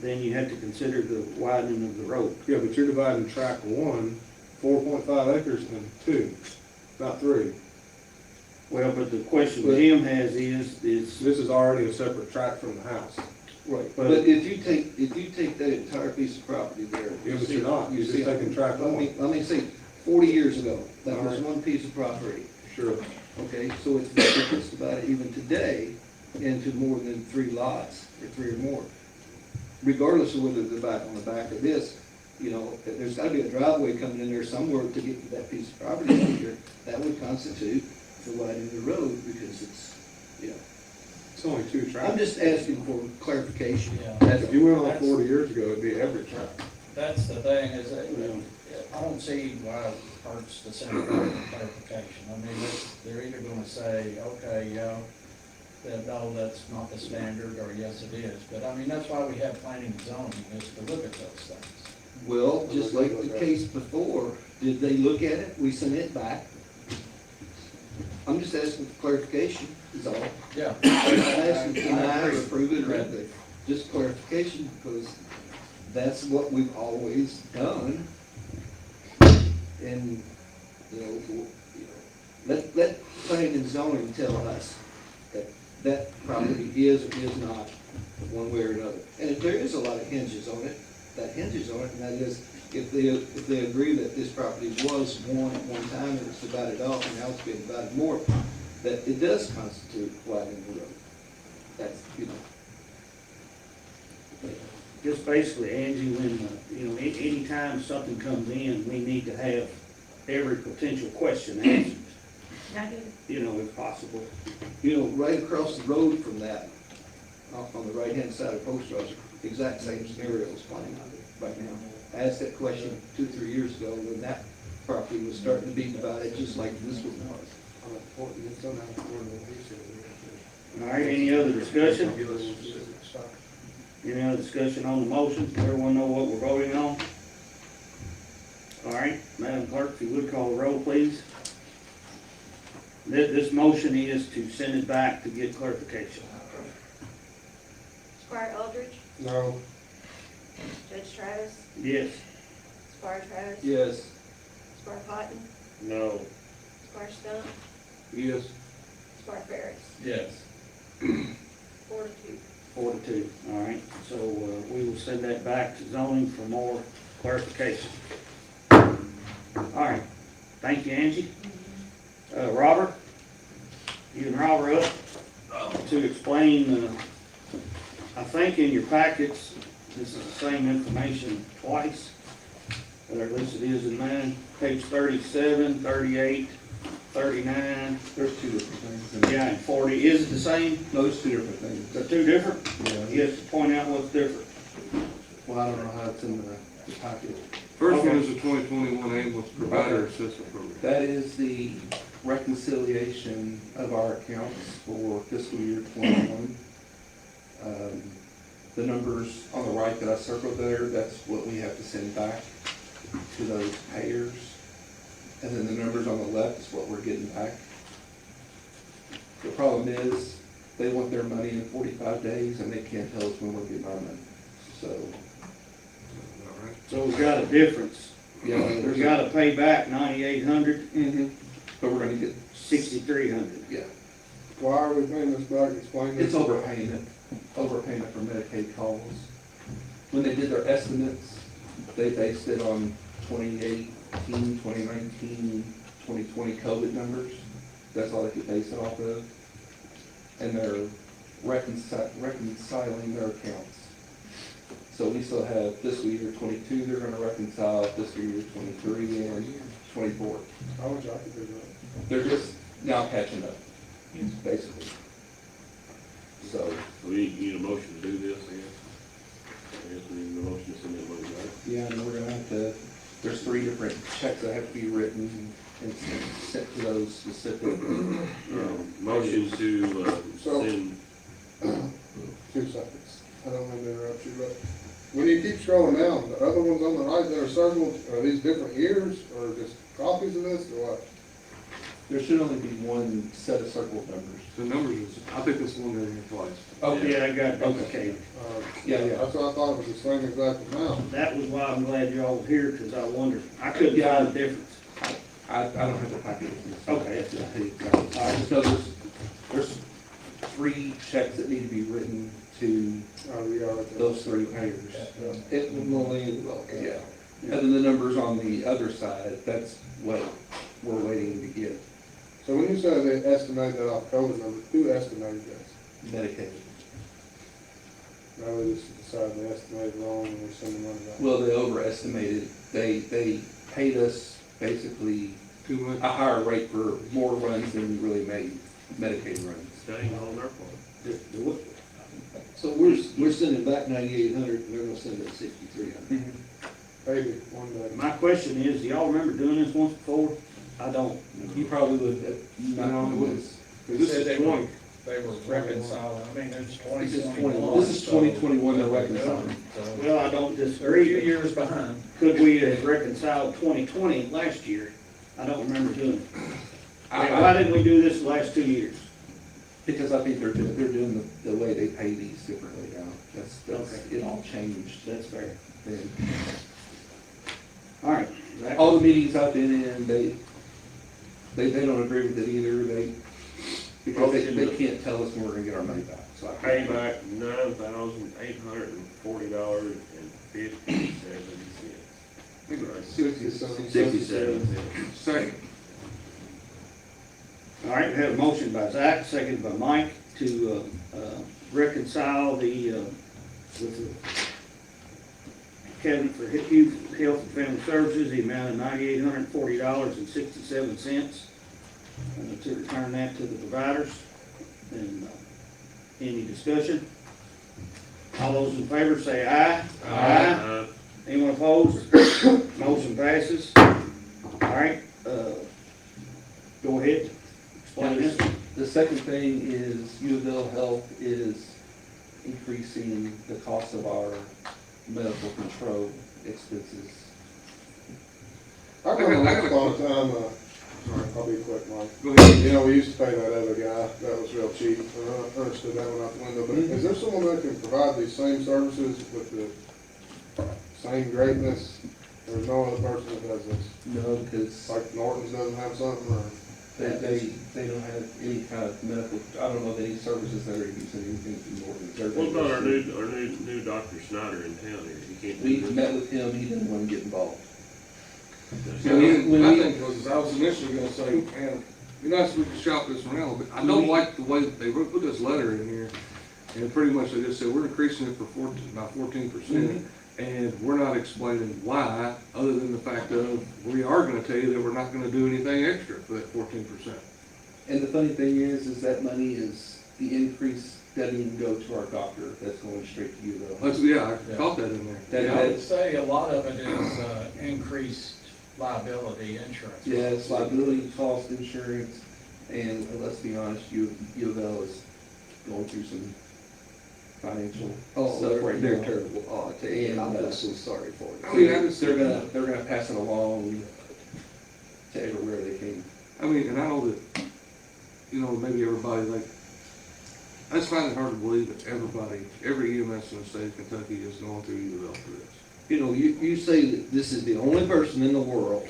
then you have to consider the widening of the road. Yeah, but you're dividing track 1, 4.5 acres into 2, not 3. Well, but the question Jim has is, This is already a separate track from the house. Right, But- but if you take that entire piece of property there. Yeah, but you're not. You're just taking track Let 1. me say, 40 years ago, that was Alright. one piece of property. Sure. Okay, so it's divided even today into more than 3 lots, or 3 or more. Regardless of whether they're back on the back of this, you know, there's gotta be a driveway coming in there somewhere to get to that piece of property out here. That would constitute the widening of the road, because it's, you know, It's only 2 I'm tracks. just asking for clarification. Yeah. That's If you went on 40 years ago, it'd be every track. That's the thing, is that, I don't see why it hurts to send it back for clarification. I mean, they're either gonna say, okay, yeah, that, no, that's not the standard, or yes, it is. But I mean, that's why we have planning and zoning, is to look at those things. Well, just like the case before, did they look at it? We sent it back. I'm just asking for clarification, is all. Yeah. I'm not asking to deny or agree. approve it or anything, just clarification, because that's what we've always done. And, you know, let planning and zoning tell us that that property is or is not one way or another. And if there is a lot of hinges on it, that hinges on it, and that is, if they agree that this property was one at one time and it's divided off and now it's being divided more, that it does constitute widening the road. That's, you know. just basically, Angie, when, anytime something comes in, we need to have every potential question answered, I do. if possible. You know, right across the road from that, off on the right-hand side of Post Road, exact same scenario is playing out there right now. I asked that question 2 or 3 years ago when that property was starting to be divided, just like this one was. All right, any other discussion? Any other discussion on the motion? Everyone know what we're voting on? All right, Madam Clerk, if you would call the roll, please. This motion is to send it back to get clarification. Squire Eldridge, No. Judge Travis, Yes. Squire Travis, Yes. Squire Cotton, No. Squire Stump, Yes. Squire Ferris, Yes. 4-2. 4-2, all right. So we will send that back to zoning for more clarification. All right, thank you, Angie. Robert, you and Robert up to explain, I think in your packets, this is the same information twice, or at least it is in mine, page 37, 38, 39, There's 2 different things. yeah, and 40. Is it the same? Those 2 different things. They're 2 different? Yeah. You have to point out what's different. Well, I don't know how it's in the packet. First one Okay. is the 2021 ambulance provider assistance program. That is the reconciliation of our accounts for fiscal year '21. The numbers on the right that I circled there, that's what we have to send back to those payers. And then the numbers on the left is what we're getting back. The problem is, they want their money in 45 days and they can't tell us when we're getting our money. So, So we've got a difference. yeah, We there's gotta pay back 9,800, but we're gonna get, 6,300. yeah. Why are we paying this back? Explain this. It's overpayment for Medicaid calls. When they did their estimates, they based it on 2018, 2019, 2020 COVID numbers. That's all they could base it off of. And their reconciling their accounts. So we still have fiscal year 22, they're gonna reconcile fiscal year 23 and 24. I wish I could do that. They're just now catching up, basically. So, We need a motion to do this, I guess. I guess we need a motion to send that money back. yeah, and we're gonna have to, there's 3 different checks that have to be written and sent to those specific. Motion to, So- send, 2 seconds. I don't mean to interrupt you, but when you keep scrolling down, the other ones on the right that are circled, are these different years or just copies of this or what? There should only be one set of circled numbers. The numbers is, I think this one in here twice. Oh, yeah, I got it duplicated. Yeah, yeah. That's what I thought it was the same exact amount. That was why I'm glad y'all were here, because I wondered, I couldn't find the difference. I don't have the packet with me. Okay, that's good. I just know there's 3 checks that need to be written to those 3 payers. It will only, Yeah. And then the numbers on the other side, that's what we're waiting to get So when you say they estimate that October number, who estimated this? medicated. Now they just decided they estimated wrong and we're sending money back. Well, they overestimated, they paid us basically Too much. a higher rate for more runs than we really made Medicaid runs. that ain't on their part. so we're sending back 9,800, and they're gonna send us 6,300. Maybe, one day. My question is, do y'all remember doing this once before? I don't. You probably would, not on this. This Said is they 20. They were reconciling, I mean, there's 2021. This is 2021 they're reconciling. Well, I don't They're a disagree. few years behind. Could we have reconciled 2020 last year? I don't remember doing it. Why didn't we do this the last 2 years? Because I think they're doing the way they pay these differently now. That's, Okay. it all changed. That's fair. then. All right. That- All the meetings I've been in, they don't agree with it either, because they can't tell us when we're gonna get our money back, so I Pay can't. back $9,840.57. 67 cents. Second. All right, we have a motion by Zach, seconded by Mike to reconcile with the cabinet for Youth, Health and Family Services, the amount of $9,840.67, to return that to the providers. And any discussion? All those in favor say aye. Aye. Anyone opposed? Motion passes. All right, go ahead. Explain this. The second thing is U of L Health is increasing the cost of our medical control expenses. I got a time, I'll be quick, Mike. Go ahead. You know, we used to pay that other guy, that was real cheap, I understood that one out the window, but is there someone that can provide these same services with the same greatness? There's no other person that does this, No, because like Norton's doesn't have something, or? they don't have any kind of medical, I don't know of any services that are using anything from Norton. What about our new Dr. Snyder in town here? He can't do We this. met with him, he didn't want to get involved. I think was, I was initially gonna say, man, be nice if we could shop this around, but I don't like the way that they put this letter in here. And pretty much they just said, we're increasing it for by 14%, and we're not explaining why, other than the fact of, we are gonna tell you that we're not gonna do anything extra for that 14%. And the funny thing is that money is, the increase doesn't even go to our doctor, that's going straight to U of L. That's, yeah, I caught that in there. I would say a lot of it is increased liability insurance. Yeah, it's liability, cost, insurance, and let's be honest, U of L is going through some financial stuff right they're now. terrible. Oh, I tell you, I'm just so sorry for I them. mean, I just, They're gonna pass it along to everywhere they can. I mean, and I know that, you know, maybe everybody, like, I just find it hard to believe that every EMS in the state of Kentucky is going through U of L for this. You know, you say that this is the only person in the world.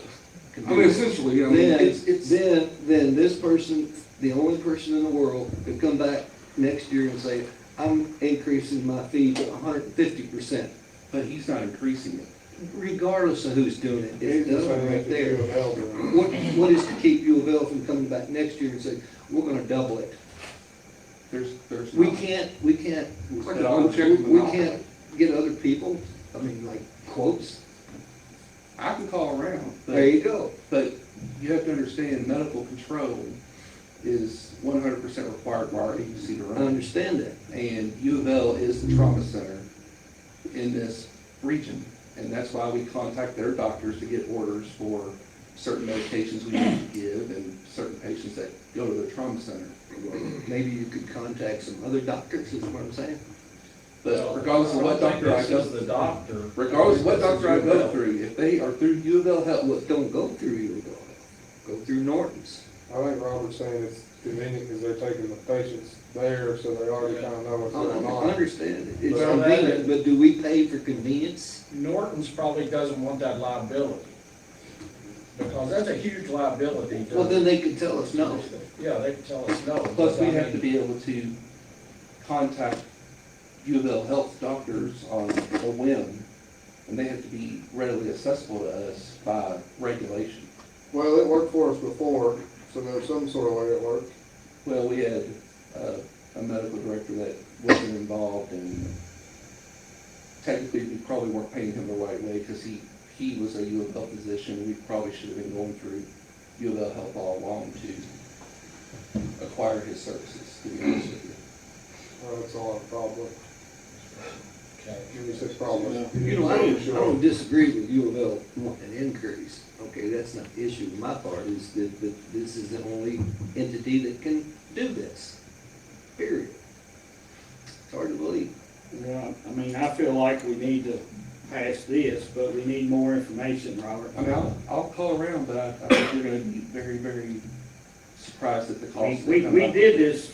can I do mean, this. essentially, I mean, Then, it's, then this person, the only person in the world, could come back next year and say, I'm increasing my fee to 150%. But he's not increasing it. Regardless of who's doing it, it's He's done saying right that there. U of L doing What is to keep U of L from coming back next year and saying, we're gonna double it? There's We not. can't, like an unchecked we can't get other people, I mean, like quotes. I can call around, There you go. but you have to understand, medical control is 100% required by our agency to I run. understand that. And U of L is the trauma center in this region. And that's why we contact their doctors to get orders for certain medications we need to give and certain patients that go to the trauma center. Maybe you could contact some other doctors, is what I'm saying. But regardless of what doctor I This go, is the doctor. regardless of what doctor I This is go through, if they are through U of L Health, Well, don't go through you, go through Norton's. I think Robert's saying it's convenient because they're taking the patients there, so they already kind of know what's going I on. understand it. It's Well, that convenient, is- but do we pay for convenience? Norton's probably doesn't want that liability, because that's a huge liability. to- Well, then they could tell us no. Yeah, they can tell us no. plus we but I have to mean, be able to contact U of L Health doctors on a whim. And they have to be readily accessible to us by regulation. Well, it worked for us before, so there's some sort of way it worked. Well, we had a medical director that wasn't involved, and technically, we probably weren't paying him the right way, because he was a U of L physician, and we probably should have been going through U of L Health all along to acquire his services, to be honest with you. Well, that's a lot of problem. Okay. When you say problem. You know, I don't disagree with U of L wanting an increase. Okay, that's not the issue. My part is that this is the only entity that can do this, period. It's hard to believe. Yeah, I mean, I feel like we need to pass this, but we need more information, Robert. I mean, I'll call around, but I think you're gonna be very, very surprised at the cost. We did this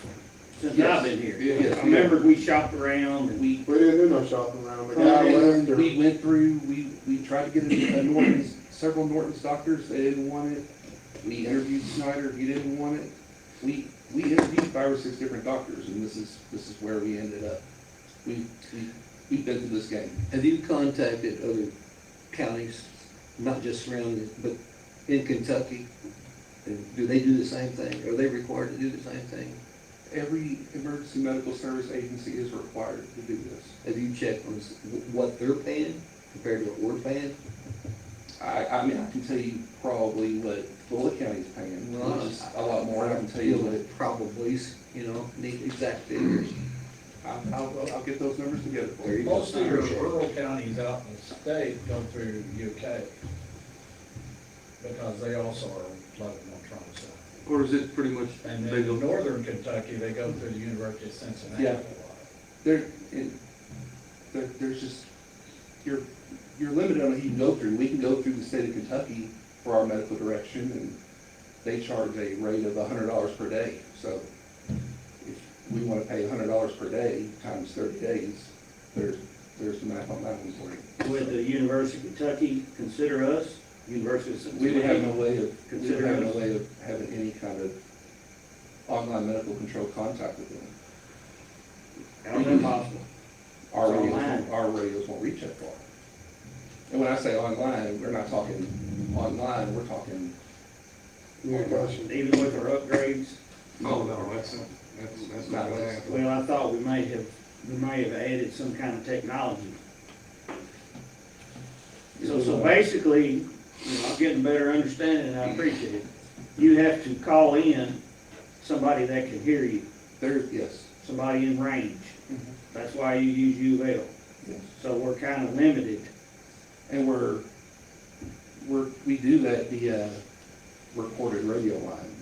since Yes. I've been here. Yes. I remember we shopped around and We We didn't do no shopping around. The guy left or. We went through, we tried to get a Norton's, several Norton's doctors, they didn't want it. We interviewed Snyder, he didn't want it. We interviewed 5 or 6 different doctors, and this is where we ended up. We've been through this game. Have you contacted other counties, not just surrounding, but in Kentucky? And do they do the same thing? Are they required to do the same thing? Every emergency medical service agency is required to do this. Have you checked on what they're paying compared to what we're paying? I mean, I can tell you probably what Bullitt County's paying, which is a lot more. I can tell you what, Probably, you know, need exact figures. I'll get those numbers together for you. Most of your rural counties out in the state go through UK, because they also are flooded on trauma center. Or is it pretty much, And they then go, in northern Kentucky, they go through the University of Cincinnati. Yeah. There's just, you're limited on who you can go through. We can go through the state of Kentucky for our medical direction, and they charge a rate of $100 per day. So if we want to pay $100 per day times 30 days, there's the math on that one for you. would the University of Kentucky consider us, University of Cincinnati? We would have no way of having any kind of online medical control contact with them. How's that possible? Our radios won't reach that far. And when I say online, we're not talking online, we're talking, Communication. Even with our upgrades? oh, no, that's not gonna happen. Well, I thought we may have added some kind of technology. So basically, you know, I'm getting a better understanding, and I appreciate it. You have to call in somebody that can hear you, yes. somebody in range. Mhm. That's why you use U of L. Yes. So we're kind of limited. And we do that via recorded radio line.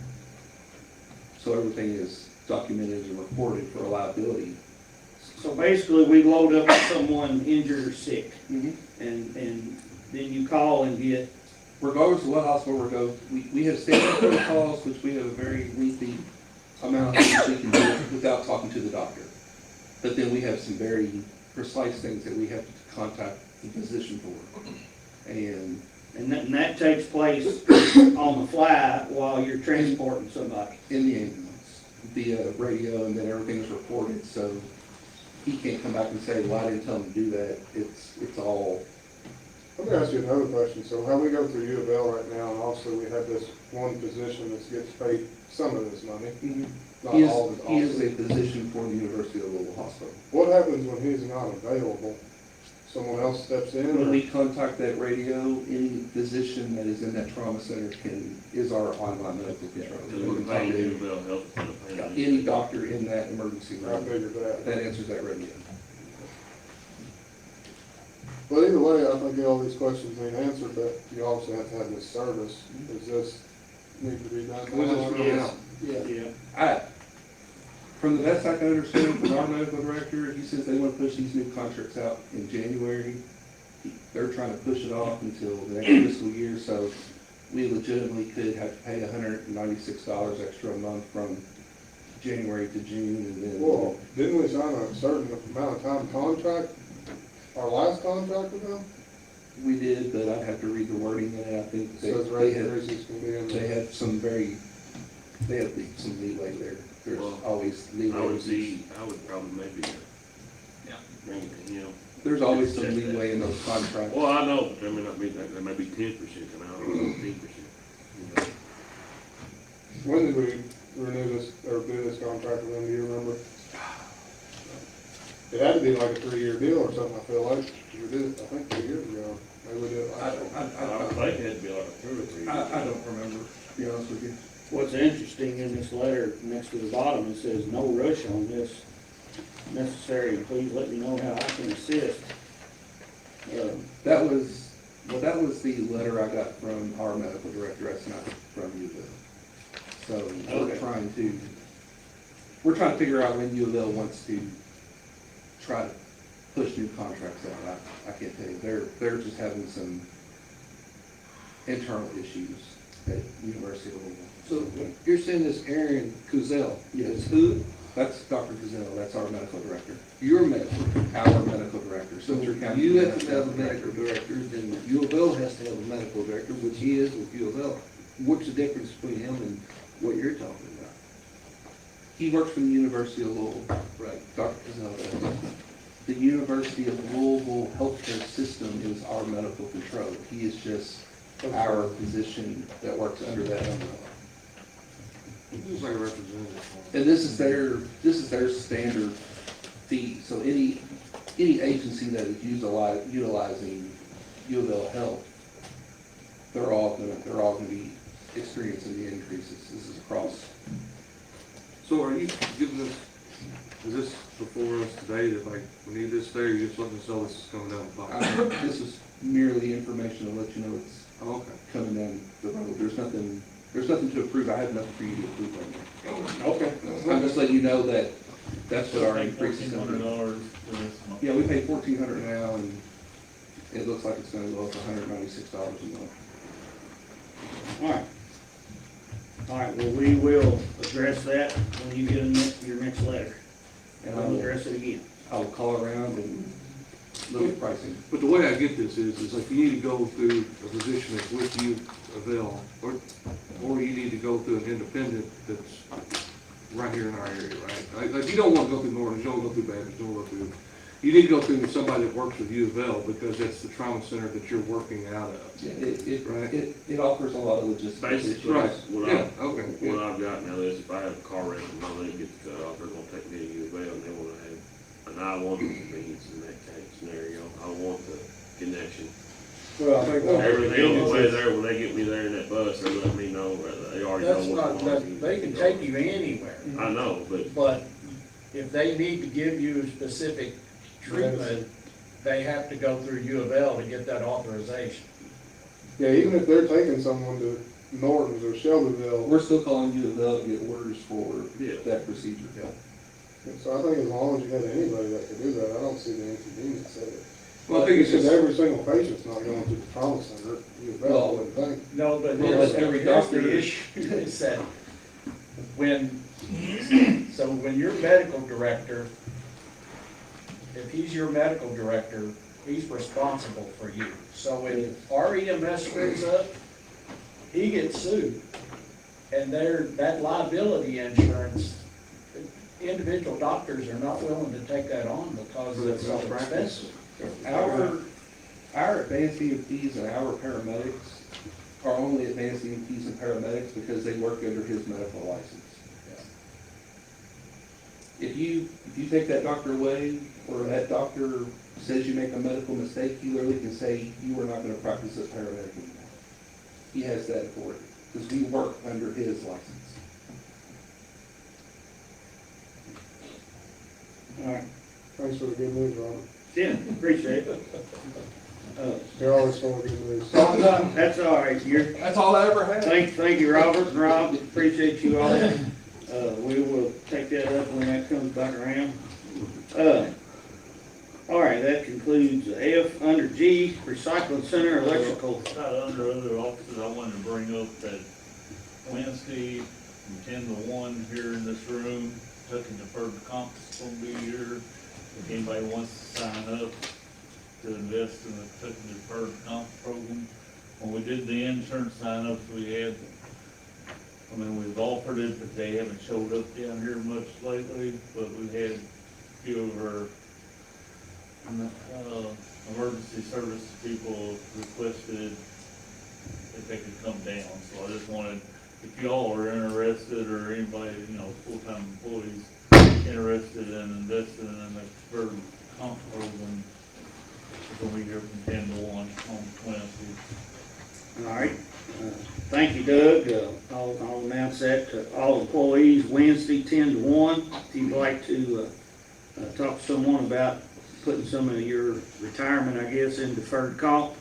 So everything is documented and recorded for reliability. So basically, we load up with someone injured or sick, Mm-hmm. and then you call and get, Regardless of what hospital we go, we have standard protocols, which we have a very lengthy amount of things we can do without talking to the doctor. But then we have some very precise things that we have to contact the physician for. And and that takes place on the fly while you're transporting somebody. in the ambulance, via radio, and then everything is recorded, so he can't come back and say, well, I didn't tell him to do that. It's all, Let me ask you another question. So how we go through U of L right now, and also we have this one position that gets paid some of this money. not He all is, the he is a officers. physician for the University of Louisville Hospital. What happens when he's not available? Someone else steps in? When or- we contact that radio, any physician that is in that trauma center is our online medical control. Because we're paying you about health and paying. Any doctor in that emergency I room figured that. that answers that radio. But either way, I think all these questions need answered, but you also have to have this service. Does this need to be done? When's this coming out? I, from the best I can understand from our medical director, he says they want to push these new contracts out in January. They're trying to push it off until the next fiscal year, so we legitimately could have to pay $196 extra a month from January to June, and then. Well, didn't we sign a certain amount of time contract, our last contract with them? We did, but I'd have to read the wording, and I think Says they rate had, increases can be in they the. had some some leeway there. There's Well, always I leeway. would probably maybe bring it to him. There's always some leeway in those contracts. Well, I know, but there may not be, there may be 10% and I don't know, 15%. When did we renew this, or do this contract with them, do you remember? It had to be like a 3-year deal or something, I feel like. We did it, I think, 2 years ago. Maybe we did it I last don't, year. I don't think it had to be like a 2 or 3 years. I don't remember, to be honest with you. What's interesting in this letter, next to the bottom, it says, "No rush on this. Necessary, please let me know how I can assist." That was the letter I got from our medical director, that's not from you, Bill. So Okay. we're trying to figure out when U of L wants to try to push new contracts out. I can't tell you, they're just having some internal issues at University of Louisville. So you're saying this Aaron Kuzel Yes. is who? That's Dr. Gazelle, that's our medical director, Your medical. our medical director, So Spencer County. you have to have a medical director, then U of L has to have a medical director, which he is with U of L. What's the difference between him and what you're talking about? He works for the University of Louisville. Right. Dr. Gazelle does. The University of Louisville healthcare system is our medical control. He is just our physician that works under that umbrella. Just like a representative. And this is their standard fee. So any agency that is utilizing U of L Health, they're all gonna be experiencing the increases. This is across. So are you giving us, is this before us today that like, we need this there, you just letting us know this is coming down the pipe? This is merely information to let you know it's Oh, okay. coming down the road. There's nothing to approve. I have nothing for you to approve right now. Okay. I'm just letting you know that that's what our increase is gonna be. Yeah, we pay $1,400 now, and it looks like it's gonna go up $196 a month. All right. All right, well, we will address that when you get your next letter. And I'll address it again. I'll call around and look at pricing. But the way I get this is like you need to go through a physician that's with you, Avell, or you need to go through an independent that's right here in our area, right? Like you don't want to go through Norton, you don't want to go through Baptist, you don't want to go through, you need to go through somebody that works with U of L because that's the trauma center that you're working out of. Yeah, Right. it offers a lot of logistics. Basically, Right. what Yeah, I, okay, what yeah. I've got now is if I have a car wreck and my leg gets cut off, they're gonna take me to U of L and they wanna have an I-1 convenience in that case scenario. I want the connection. Well, I think. Everything on the way there, when they get me there in that bus, they let me know, they already know That's what not, I'm that, on. they can take you anywhere, I know, but but if they need to give you specific treatment, they have to go through U of L to get that authorization. Yeah, even if they're taking someone to Norton's or Shelbyville, We're still calling U of L to get orders for Yeah. that procedure. so I think as long as you have anybody that can do that, I don't see the inconvenience of it. Well, I think it's Because just, every single patient's not going to the trauma center, U of L, I wouldn't think. No, but Well, here's, but every here's doctor the is- issue, is that when your medical director, if he's your medical director, he's responsible for you. So if our EMS screws up, he gets sued. And that liability insurance, individual doctors are not willing to take that on because For that it's so malpractice. expensive. Our advanced EMTs and our paramedics are only advanced EMTs and paramedics because they work under his medical license. If you take that doctor away, or that doctor says you make a medical mistake, you literally can say, you are not gonna practice as paramedic anymore. He has that authority, because we work under his license. All right, Thanks for the good news, Robert. yeah, appreciate it. You're always full of good news. That's all right, That's all I ever had. thank you, Robert and Rob, appreciate you all. We will take that up when that comes back around. All right, that concludes F. Under G, Recycling Center Electrical. Under other offices, I wanted to bring up that Wednesday from 10 to 1 here in this room, Kentucky Deferred Comp is gonna be here. If anybody wants to sign up to invest in the Kentucky Deferred Comp program. When we did the insurance sign-ups, we've offered it, but they haven't showed up down here much lately, but we had a few of our emergency service people requested if they could come down, so I just wanted, if y'all are interested, or anybody, full-time employees interested in investing in the deferred comp program, we're gonna be here from 10 to 1 on Wednesday. All right, thank you, Doug. I'll announce that to all employees, Wednesday, 10 to 1. If you'd like to talk to someone about putting some of your retirement, I guess, in deferred comp,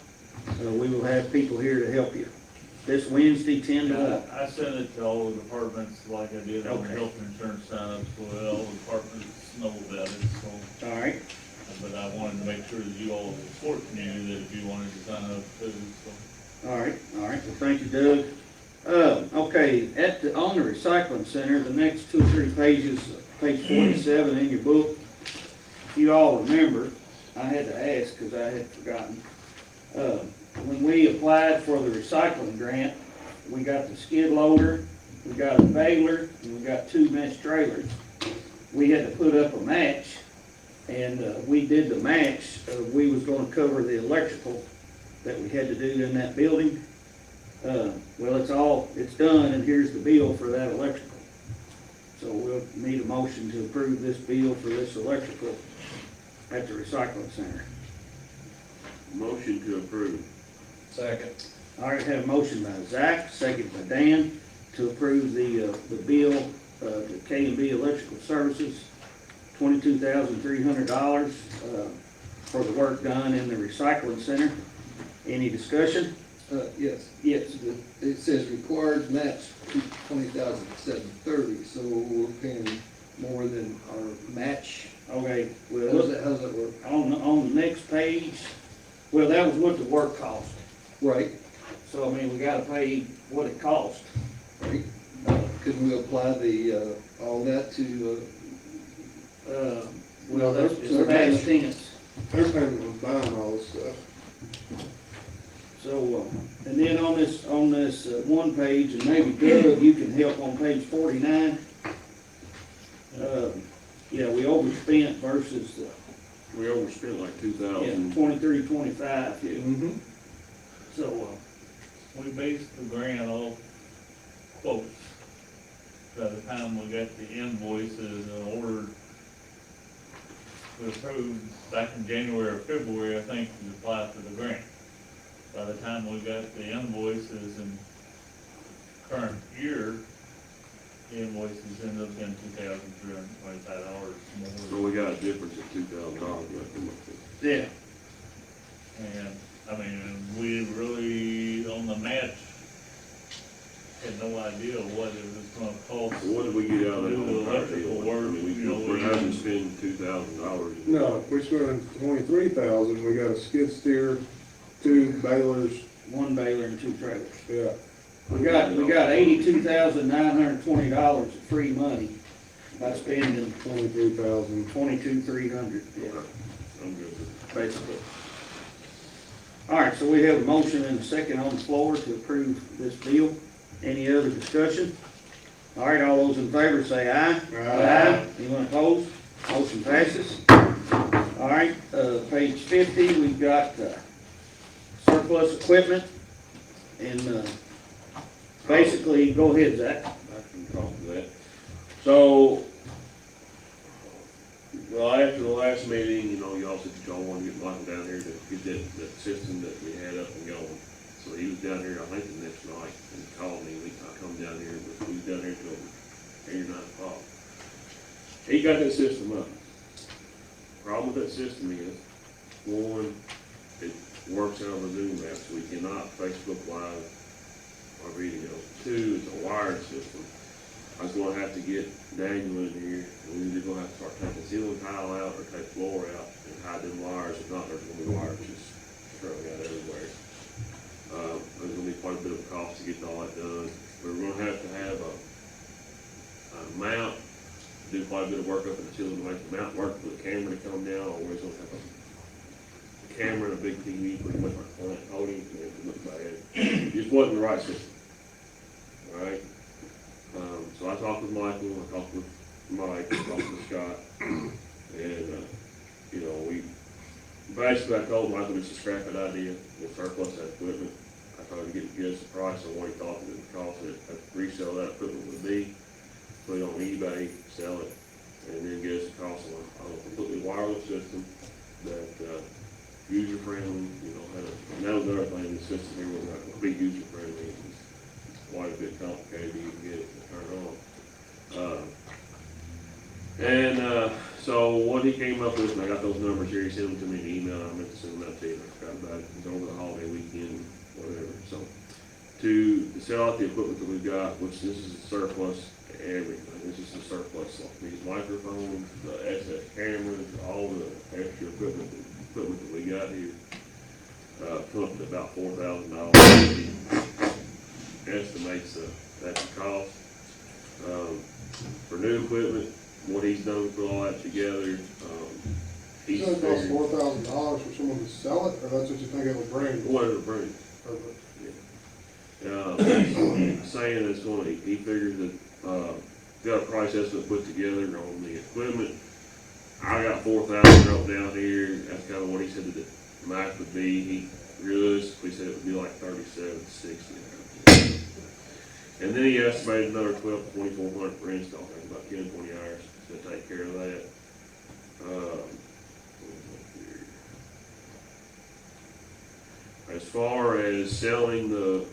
we will have people here to help you. This Wednesday, 10 to 1. I sent it to all the departments like I did on Okay. health insurance sign-ups, so all the departments know about it, so. All right, But I wanted to make sure that you all support community, that if you wanted to sign up too, so. all right, well, thank you, Doug. Okay, on the recycling center, the next 2 or 3 pages, page 47 in your book, if you all remember, I had to ask because I had forgotten. When we applied for the recycling grant, we got the skid loader, we got a baler, and we got 2 mesh trailers. We had to put up a match, and we did the match. We was gonna cover the electrical that we had to do in that building. Well, it's done, and here's the bill for that electrical. So we'll need a motion to approve this bill for this electrical at the recycling center. Motion to approve. Second. All right, have a motion by Zach, second by Dan, to approve the bill, to K&B Electrical Services, $22,300, for the work done in the recycling center. Any discussion? Yes. Yes. It says required match $20,730, so we're paying more than our match. Okay, well, How look, does that work? on the next page, well, that was what the work cost. Right, So, I mean, we gotta pay what it cost. right. Couldn't we apply all that to, Well, that's just a past tense. Their payment was buying all this stuff. So, and then on this one page, and maybe Doug, you can help on page 49. Yeah, we overspent versus, We overspent like 2,000. 23, 25, yeah. Mm-hmm. So, We based the grant off quotes. By the time we got the invoices and ordered, we approved back in January or February, I think, to apply for the grant. By the time we got the invoices in current year, the invoices ended up being $2,325 So more. we got a difference of $2,000. yeah, And, I mean, we really, on the match, had no idea what it was gonna cost. So what did we get out of that Do the whole entire electrical deal? work, I mean, you know, we're having to spend $2,000. No, we spent 23,000, we got a skid steer, 2 balers, 1 baler and 2 trailers. yeah. We got $82,920 of free money by spending 23,000. 22,300, yeah, I'm good with basically. All right, so we have a motion and a second on the floor to approve this bill. Any other discussion? All right, all those in favor say aye. Aye. Anyone opposed? Motion passes. All right, page 50, we've got surplus equipment. And basically, go ahead, Zach. I can talk to that. So, Well, after the last meeting, you know, y'all said that y'all wanted to get Michael down here to get that system that we had up and going. So he was down here, I think the next night, and called me, I come down here, but we was down here till 8 or 9 o'clock. He got that system up. Problem with that system is, one, it works out of a Zoom app, so we cannot Facebook Live our video. Two, it's a wired system. I was gonna have to get Daniel in here, and we either gonna have to start taking ceiling tile out or take floor out and hide them wires. If not, there's gonna be wires just throwing out everywhere. There's gonna be quite a bit of a cost to get all that done. We're gonna have to have a mount, do quite a bit of work up in the ceiling to make the mount work for the camera to come down, or we're gonna have a camera and a big TV pretty much like plant podium, and it look bad. It just wasn't the right system. All right? So I talked with Michael, I talked with Mike, I talked with Scott, and, you know, basically I told Michael just to scrap that idea, we'll surplus that equipment. I tried to get us a price on what he thought it would cost to resell that equipment would be, put it on eBay, sell it, and then get us a cost on a completely wireless system that, user-friendly, you know, and that was another thing, the system here was not gonna be user-friendly. It's quite a bit complicated to even get it to turn on. So what he came up with, and I got those numbers here, he sent them to me in an email, I meant to send them out to you, I forgot about it, it's over the holiday weekend, whatever, so. To sell out the equipment that we've got, which this is a surplus, everything, this is a surplus, like these microphones, the SS cameras, all the extra equipment that we got here, comes to about $4,000. Estimates that's the cost. For new equipment, what he's done to put all that together, he's So it costs figured $4,000 for someone to sell it, or that's what you think it will bring? what it'll bring. Perfect. Saying it's gonna, he figures that, got a price estimate put together on the equipment. I got 4,000 wrote down here, that's kind of what he said that the max would be. He realistically said it would be like 3760. And then he estimated another 12 to 2,400 for install, that's about 10 to 20 hours to take care of that. As far as selling the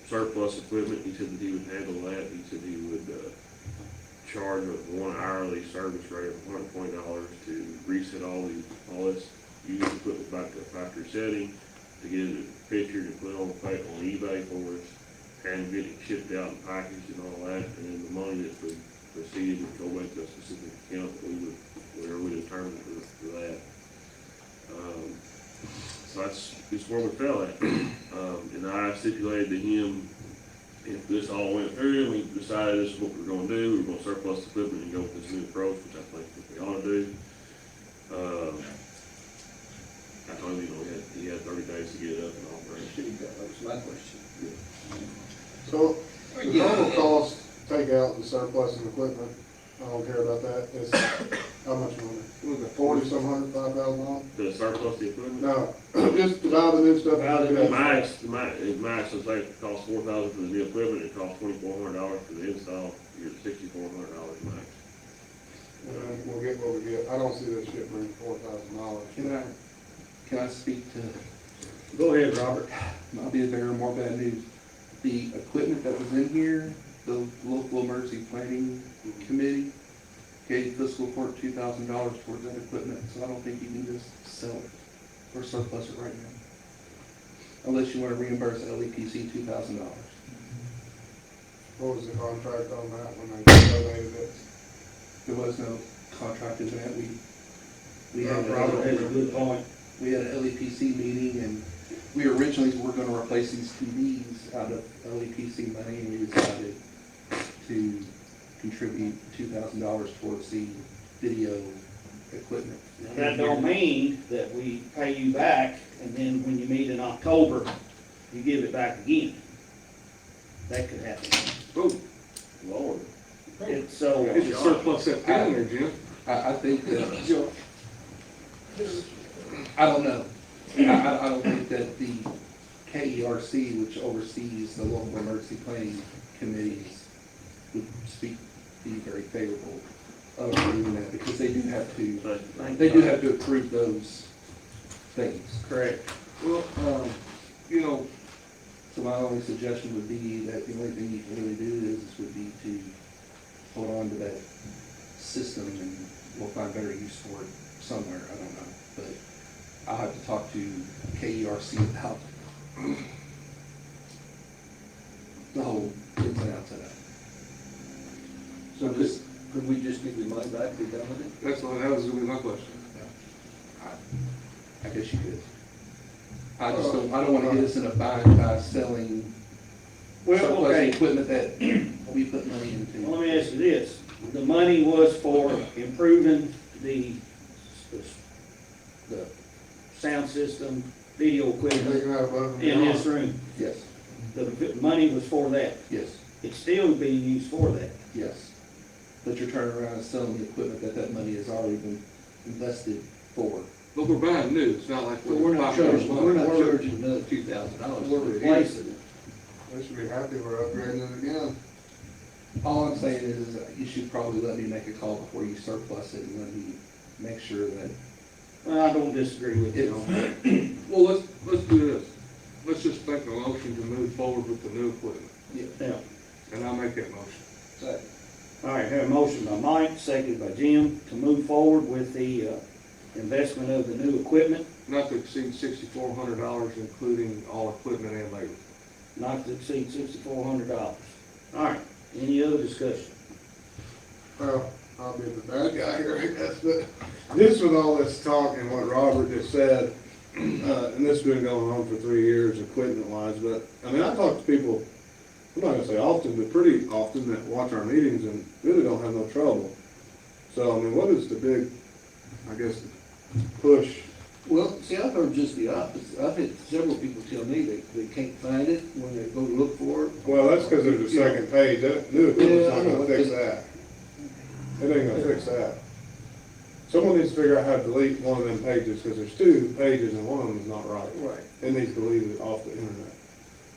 surplus equipment, he said that he would handle that. He said he would charge one hourly service rate of $120 to reset all this used equipment back to a factory setting, to get it pictured and put on eBay for us, and get it shipped out and packaged and all that, and then the money that we proceeded would go back to a specific account that we would, whatever we determined for that. So that's just where we fell at. And I stipulated to him, if this all went through and we decided this is what we're gonna do, we're gonna surplus the equipment and go with this new approach, which I think we ought to do. I told him, you know, he had 30 days to get it up and operate. That was my question. So, the total cost, take out the surplus and equipment, I don't care about that, it's how much money? Was it 40 some hundred, $5,000? The surplus the equipment? No, just to buy the new stuff. Buy the The max, is like, it costs $4,000 for the new equipment, it costs $2,400 for the install, you're at $6,400 max. And we'll get what we get, I don't see this shit bringing $4,000. Can I speak to, Go ahead, Robert. might be a better or more bad news? The equipment that was in here, the local emergency planning committee gave fiscal court $2,000 towards that equipment, so I don't think you can just sell it or surplus it right now. Unless you want to reimburse LEPC $2,000. What was the contract on that when they donated it? There was no contract in that. We had Robert has a good point. We had an LEPC meeting, and we originally were gonna replace these TVs out of LEPC money, and we decided to contribute $2,000 towards the video equipment. Now, that don't mean that we pay you back, and then when you meet in October, you give it back again. That could happen. Oh, Lord. It's so. Get your surplus that down there, Jim. I think that, I don't know. I don't think that the KERC, which oversees the local emergency planning committees, would be very favorable of approving that, because they do have to, Thank they do have to approve those things. Correct. Well, you know, So my only suggestion would be that the only thing you can really do would be to hold on to that system, and we'll find better use for it somewhere, I don't know. But I'll have to talk to KERC about the whole ins and outs of that. So just, could we just give the money back, be done with it? that was gonna be my question. I guess you could. I just don't, I don't wanna get us in a bind by selling Well, surplus okay. equipment that we put money into. Well, let me ask you this, the money was for improving the sound system, video equipment Taking out above and in beyond. this room. Yes, The money was for that. yes, It's still being used for that. yes. But you're turning around and selling the equipment that money has already been invested for. But we're buying new, it's not like But we're not popping charging, money. we're not charging another $2,000. We're replacing it. They should be happy we're upgrading it again. All I'm saying is that you should probably let me make a call before you surplus it, and let me make sure that Well, I don't disagree with you on that. Well, let's do this. Let's just make a motion to move forward with the new equipment, Yeah. and I'll make that motion. All right, have a motion by Mike, seconded by Jim, to move forward with the, investment of the new equipment, Not to exceed $6,400, including all equipment and labor. not to exceed $6,400. All right, any other discussion? Well, I'll be the bad guy here, I guess, but this with all this talk and what Robert just said, and this has been going on for 3 years, equipment wise, but, I mean, I talk to people, I'm not gonna say often, but pretty often that watch our meetings and really don't have no trouble. So, I mean, what is the big, I guess, push? Well, see, I've heard just the opposite. I've had several people tell me they can't find it when they go to look for it. Well, that's because there's a second page, that new equipment's Yeah, I not know, gonna fix that. It ain't gonna fix that. Someone needs to figure out how to delete one of them pages, because there's 2 pages and one of them is not right. Right. It needs deleted off the internet.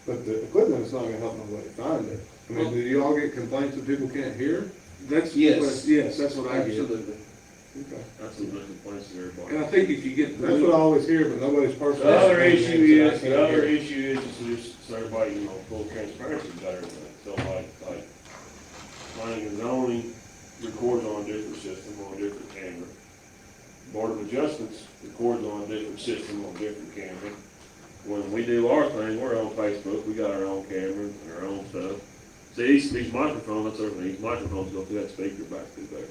But the equipment is not gonna help nobody find it. I mean, do you all get complaints that people can't hear? That's, Yes. yes, that's what I get. Absolutely. Okay. That's the complaints of everybody. And I think if you get the That's what I always hear, but nobody's personally. The other issue is, just so everybody, full transparency about everything. So like planning and zoning records on a different system, on a different camera. Board of Adjustments records on a different system, on a different camera. When we do our thing, we're on Facebook, we got our own cameras and our own stuff. See, these microphones, that's everything, these microphones go through that speaker back through there.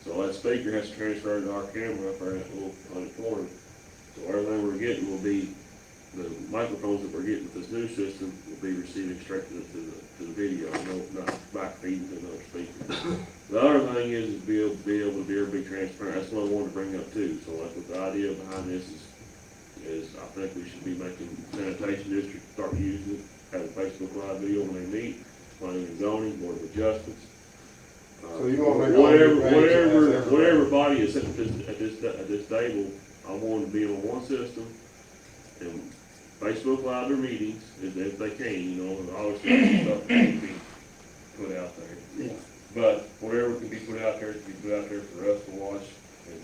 So that speaker has to transfer to our camera up there in that little on the corner. So everything we're getting will be, the microphones that we're getting with this new system will be receiving straight to the video, not back feeding to another speaker. The other thing is be able to be transparent. That's what I wanted to bring up too. So that's what the idea behind this is I think we should be making sanitation district start using it, have a Facebook Live video when they meet, planning and zoning, Board of Adjustments. So you wanna make all your pages as everybody. Whatever body is sitting at this table, I want them to be on one system, and Facebook Live their meetings, if they can, and all this stuff can be put out there. Yeah. But whatever can be put out there, can be put out there for us to watch, and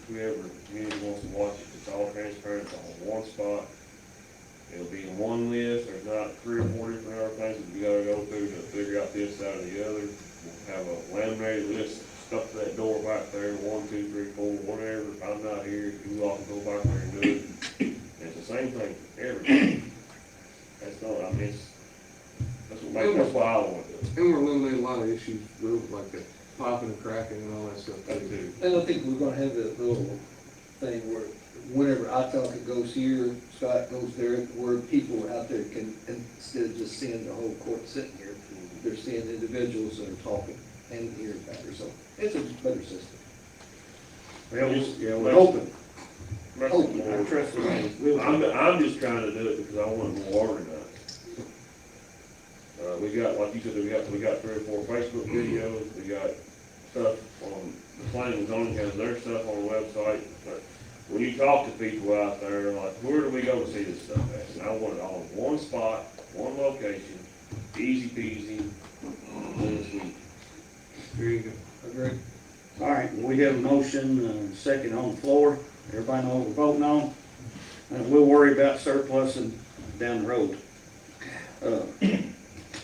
whoever community wants to watch it, it's all transparent, it's all in one spot. It'll be in one list, there's not 3 or 4 different other things that you gotta go through to figure out this, that, or the other. We'll have a laminated list, stuff to that door back there, 1, 2, 3, 4, whatever. If I'm not here, you all can go back there and do it. And it's the same thing for everybody. That's not, that's why I want to do it. And we're eliminating a lot of issues, like the popping and cracking and all that stuff too. And I think we're gonna have that little thing where whenever iTalk goes here, Scott goes there, where people out there can, instead of just seeing the whole court sitting here, they're seeing individuals that are talking and hearing better, so it's a better system. We're hoping. I trust it. I'm just trying to do it because I want it more organized. We got, like you said, we got 3 or 4 Facebook videos, we got stuff on, the planning and zoning has their stuff on the website, but when you talk to people out there, like, where do we go to see this stuff at? And I want it all in one spot, one location, easy peasy, clean and sweet. Here you go. Agreed. All right, we have a motion, second on the floor. Everybody know what we're voting on? We'll worry about surplusing down the road.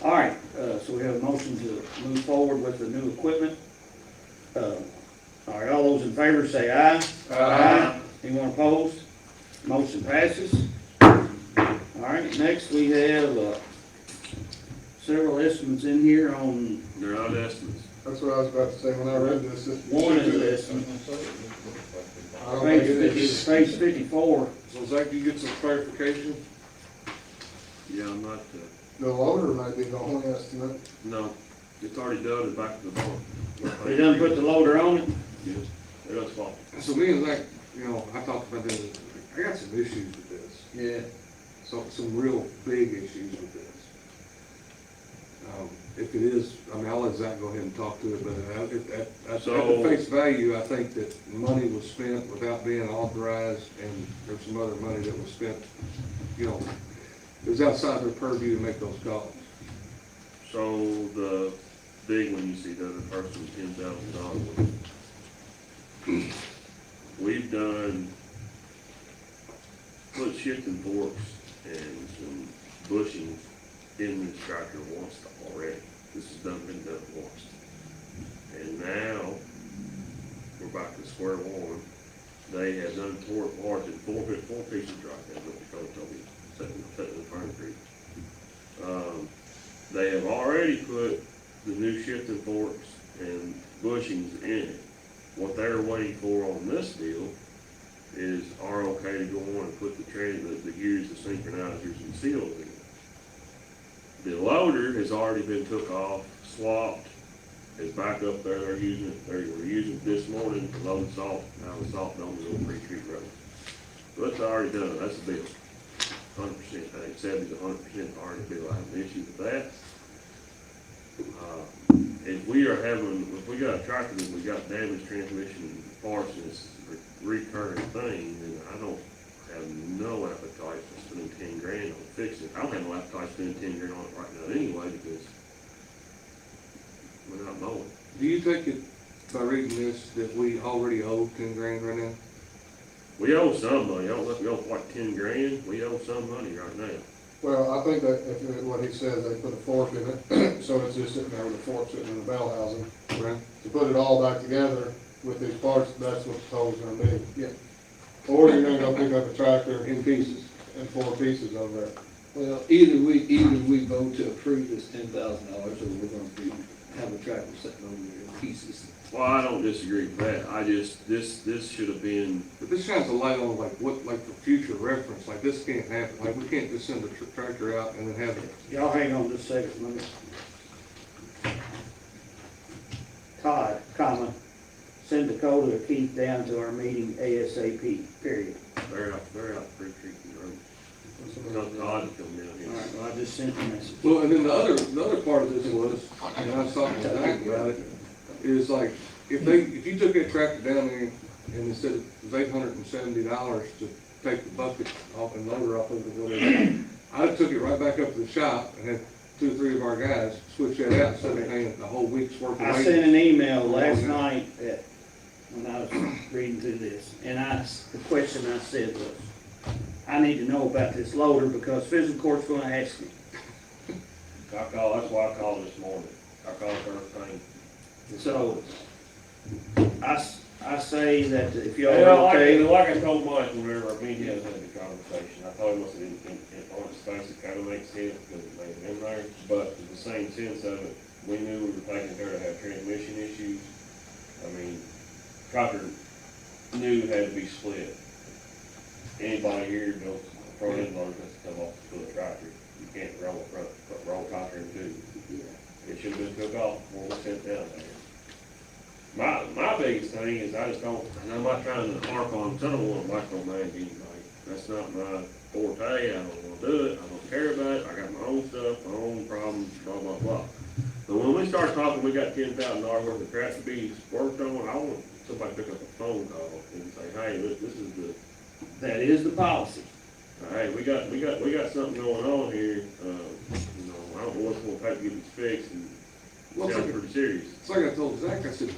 All right, so we have a motion to move forward with the new equipment. All right, all those in favor say aye. Aye. Anyone opposed? Motion passes. All right, next we have several estimates in here on, They're not estimates. That's what I was about to say when I read this. one is an estimate. I don't think it is. Page 54. So Zach, you get some clarification? Yeah, I'm not, The loader might be the only estimate. no, it's already done in the back of the barn. They done put the loader on it? Yes, that's fault. So me and Zach, I talked about this, I got some issues with this. Yeah. Some real big issues with this. If it is, I'll let Zach go ahead and talk to it, but at face value, I think that money was spent without being authorized, and there's some other money that was spent, it was outside their purview to make those calls. So the big one you see there, the first one, $10,000. We've done, put shifting forks and some bushings in this tractor once already. This has been done once. And now, we're back to square one. They have done torque parts in four pieces right now, what the code told me, setting the concrete. They have already put the new shifting forks and bushings in it. What they're waiting for on this deal is our okay to go on and put the gears, the synchronizers and seals in. The loader has already been took off, swapped, is back up there, they're using it, they were using it this morning to load salt, now the salt dump is on Retreat Road. So it's already done, that's a bill, 100%, I think 70 to 100% already bill, I have an issue with that. If we got a tractor that we got damaged transmission parts and it's a recurring thing, then I don't have no appetite for spending 10 grand on fixing it. I don't have no appetite spending 10 grand on it right now anyway, because we're not mowing. Do you take it, by reading this, that we already owe 10 grand right now? We owe some money, I don't know if we owe like 10 grand, we owe some money right now. Well, I think that if what he says, they put a fork in it, so it's just sitting there with a fork sitting in the bell housing. Right. To put it all back together with these parts, that's what the total's gonna be. Yeah. Or you're gonna go pick up a tractor In pieces. in 4 pieces over there. Well, either we vote to approve this $10,000, or we're gonna have a tractor sitting over there in pieces. Well, I don't disagree with that, I just, this should have been, But this shines a light on like for future reference, like this can't happen, like we can't just send a tractor out and then have it. Y'all hang on just a second, let me. Todd, send Dakota or Keith down to our meeting ASAP, period. they're out Retreat Road. Todd come down here. All right, well, I just sent a message. Well, and then the other part of this was, and I was talking to Zach about it, is like, if you took that tractor down there and instead of $870 to take the bucket off and loader off of it, whatever, I took it right back up to the shop and had 2 or 3 of our guys switch that out, so they paying a whole week's worth of I weight. sent an email last night when I was reading through this, and the question I said was, I need to know about this loader because physical court's gonna ask me. That's why I called this morning, I called first thing. So, I say that if y'all Yeah, are okay. like I told Mike whenever me and him had the conversation, I told him, I said, on its face, it kind of makes sense because it may have been there, but in the same sense of it, we knew we were taking her to have transmission issues. I mean, tractor knew it had to be split. Anybody here knows front end loader has to come off the foot tractor. You can't roll tractor in two. It should have been took off before we sent down there. My biggest thing is I just don't, and I'm not trying to harp on, I don't want to micromanage anybody. That's not my forte, I don't want to do it, I don't care about it, I got my own stuff, my own problems, blah, blah, blah. But when we start talking, we got $10,000 worth of crap to be worked on, I want somebody to pick up a phone call and say, hey, look, this is That is the policy. hey, we got something going on here, I don't know what's gonna take to get this fixed, and it sounds pretty serious. It's like I told Zach, I said,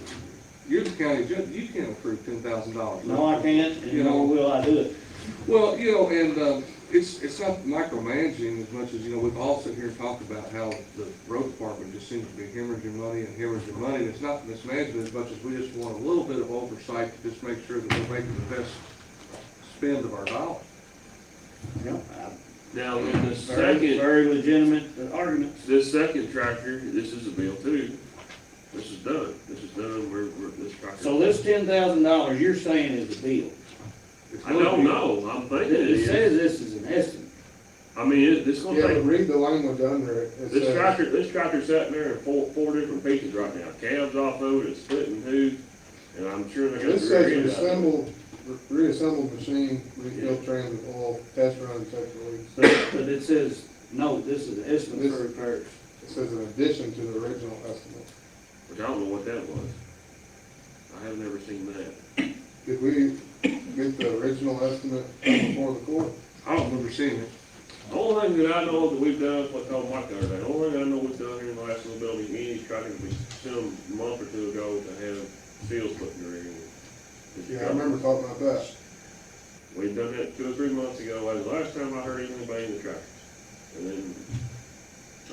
you're the county judge, you can't approve $10,000. No, I can't, and nor will I do it. Well, and, it's not micromanaging as much as, we've all sat here and talked about how the road department just seems to be hemorrhaging money and hemorrhaging money. And it's not mismanagement as much as we just want a little bit of oversight to just make sure that we're making the best spend of our dollars. Now, in the Very, second, very legitimate arguments. this second tractor, this is a bill too. This is done, this tractor. So this $10,000 you're saying is a bill? I don't know, I'm thinking it It says is. this is an estimate. I mean, it's gonna Yeah, but take, read the language under it. It this says- tractor's sitting there in four different pieces right now. Cabs off of it, it's split in two, and I'm sure they're gonna. This says reassembled machine, refill transit oil, test run, check for leaks. But it says, no, this is an estimate for repairs. It says in addition to the original estimate. Which I don't know what that was. I have never seen that. Did we get the original estimate before the court? I don't remember seeing it. The only thing that I know that we've done is what I told Mike the other day. The only thing I know we've done here in the last little building, any tractor, we sent them a month or two ago to have seals put in their area. Yeah, I remember talking about that. We've done that 2 or 3 months ago. That was the last time I heard anybody in the tractors. And then.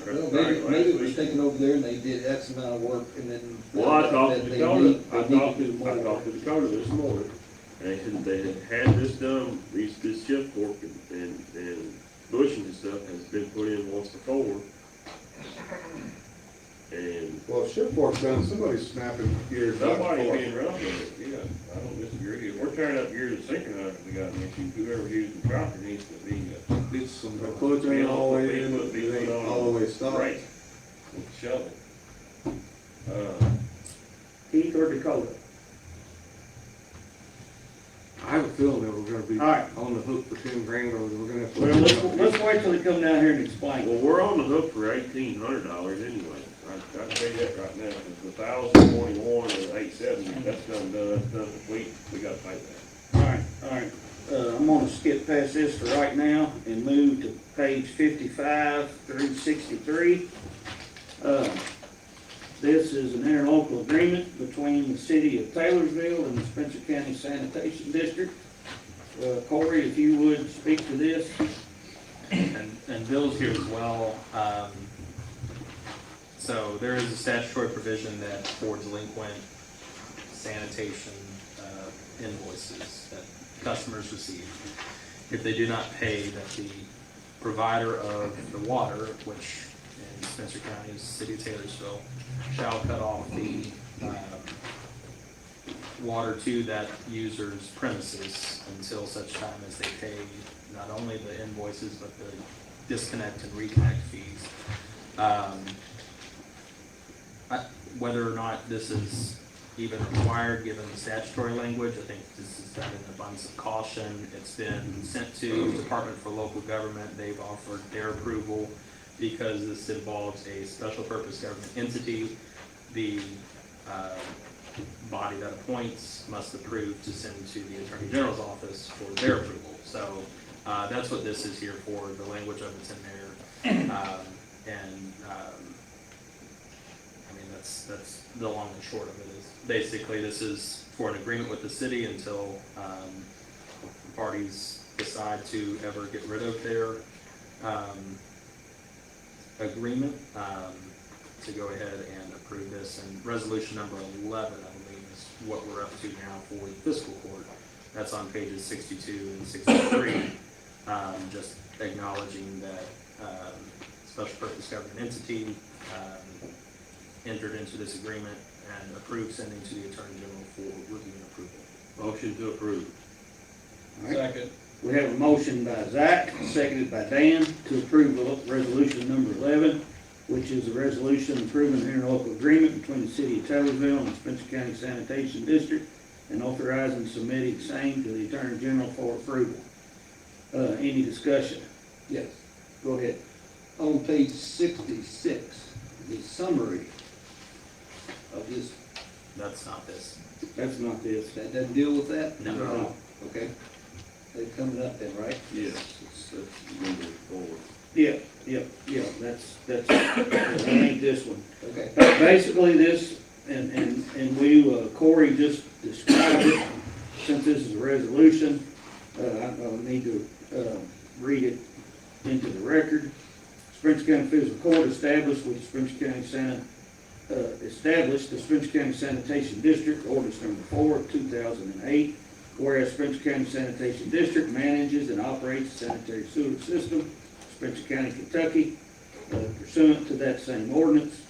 Well, maybe it was taken over there and they did X amount of work and then. Well, I talked to that they Dakota, need- I they need talked to do to, more I work. talked to Dakota this morning, and they had this done, this shift fork and bushing and stuff has been put in once before. And Well, if shift work's done, somebody's snapping gears back nobody and being forth. rough with it, yeah, I don't disagree. We're tearing up gears and synchronizer if we got an issue. Whoever's using the tractor needs to be, It's some, the clutch ain't all the way in, Be it ain't all the way stopped. right, with the shovel. Keith or Dakota? I have a feeling that we're gonna be All right. on the hook for 10 grand, or we're gonna have to. Well, let's wait till they come down here and explain. Well, we're on the hook for $1,800 anyway. I tell you that right now, because the 1,021 or 870, that's done, that's done complete, we gotta pay that. All right. I'm gonna skip past this for right now and move to page 55 through 63. This is an interlocal agreement between the city of Taylorsville and the Spencer County Sanitation District. Corey, if you would speak to this. And Bill's here as well. So there is a statutory provision that for delinquent sanitation invoices that customers receive, if they do not pay, that the provider of the water, which in Spencer County is the city of Taylorsville, shall cut off the water to that user's premises until such time as they pay not only the invoices, but the disconnect and reconnect fees. Whether or not this is even required, given the statutory language, I think this is done in abundance of caution. It's been sent to the Department for Local Government. They've offered their approval because this involves a special purpose government entity. The body that appoints must approve to send to the Attorney General's office for their approval. So that's what this is here for. The language of it's in there. I mean, that's the long and short of it is basically this is for an agreement with the city until parties decide to ever get rid of their agreement to go ahead and approve this. And resolution number 11, I believe, is what we're up to now for the fiscal court. That's on pages 62 and 63, just acknowledging that special purpose government entity entered into this agreement and approved sending to the Attorney General for review and approval. Motion to approve. All right. Second. We have a motion by Zach, seconded by Dan, to approve resolution number 11, which is a resolution approving an interlocal agreement between the city of Taylorsville and the Spencer County Sanitation District and authorizing submitting same to the Attorney General for approval. Any discussion? Yes. Go ahead. On page 66, the summary of this, That's not this. That's not this. that doesn't deal with that? No. Okay. They're coming up then, right? Yes, it's moving forward. Yeah, that's, that ain't this one. Okay. Basically, this And we, Corey just described it, since this is a resolution, I need to, read it into the record. Spencer County Physical Court established the Spencer County Sanitation District, ordinance number 4, 2008. Whereas Spencer County Sanitation District manages and operates the sanitary sewer system, Spencer County, Kentucky, pursuant to that same ordinance.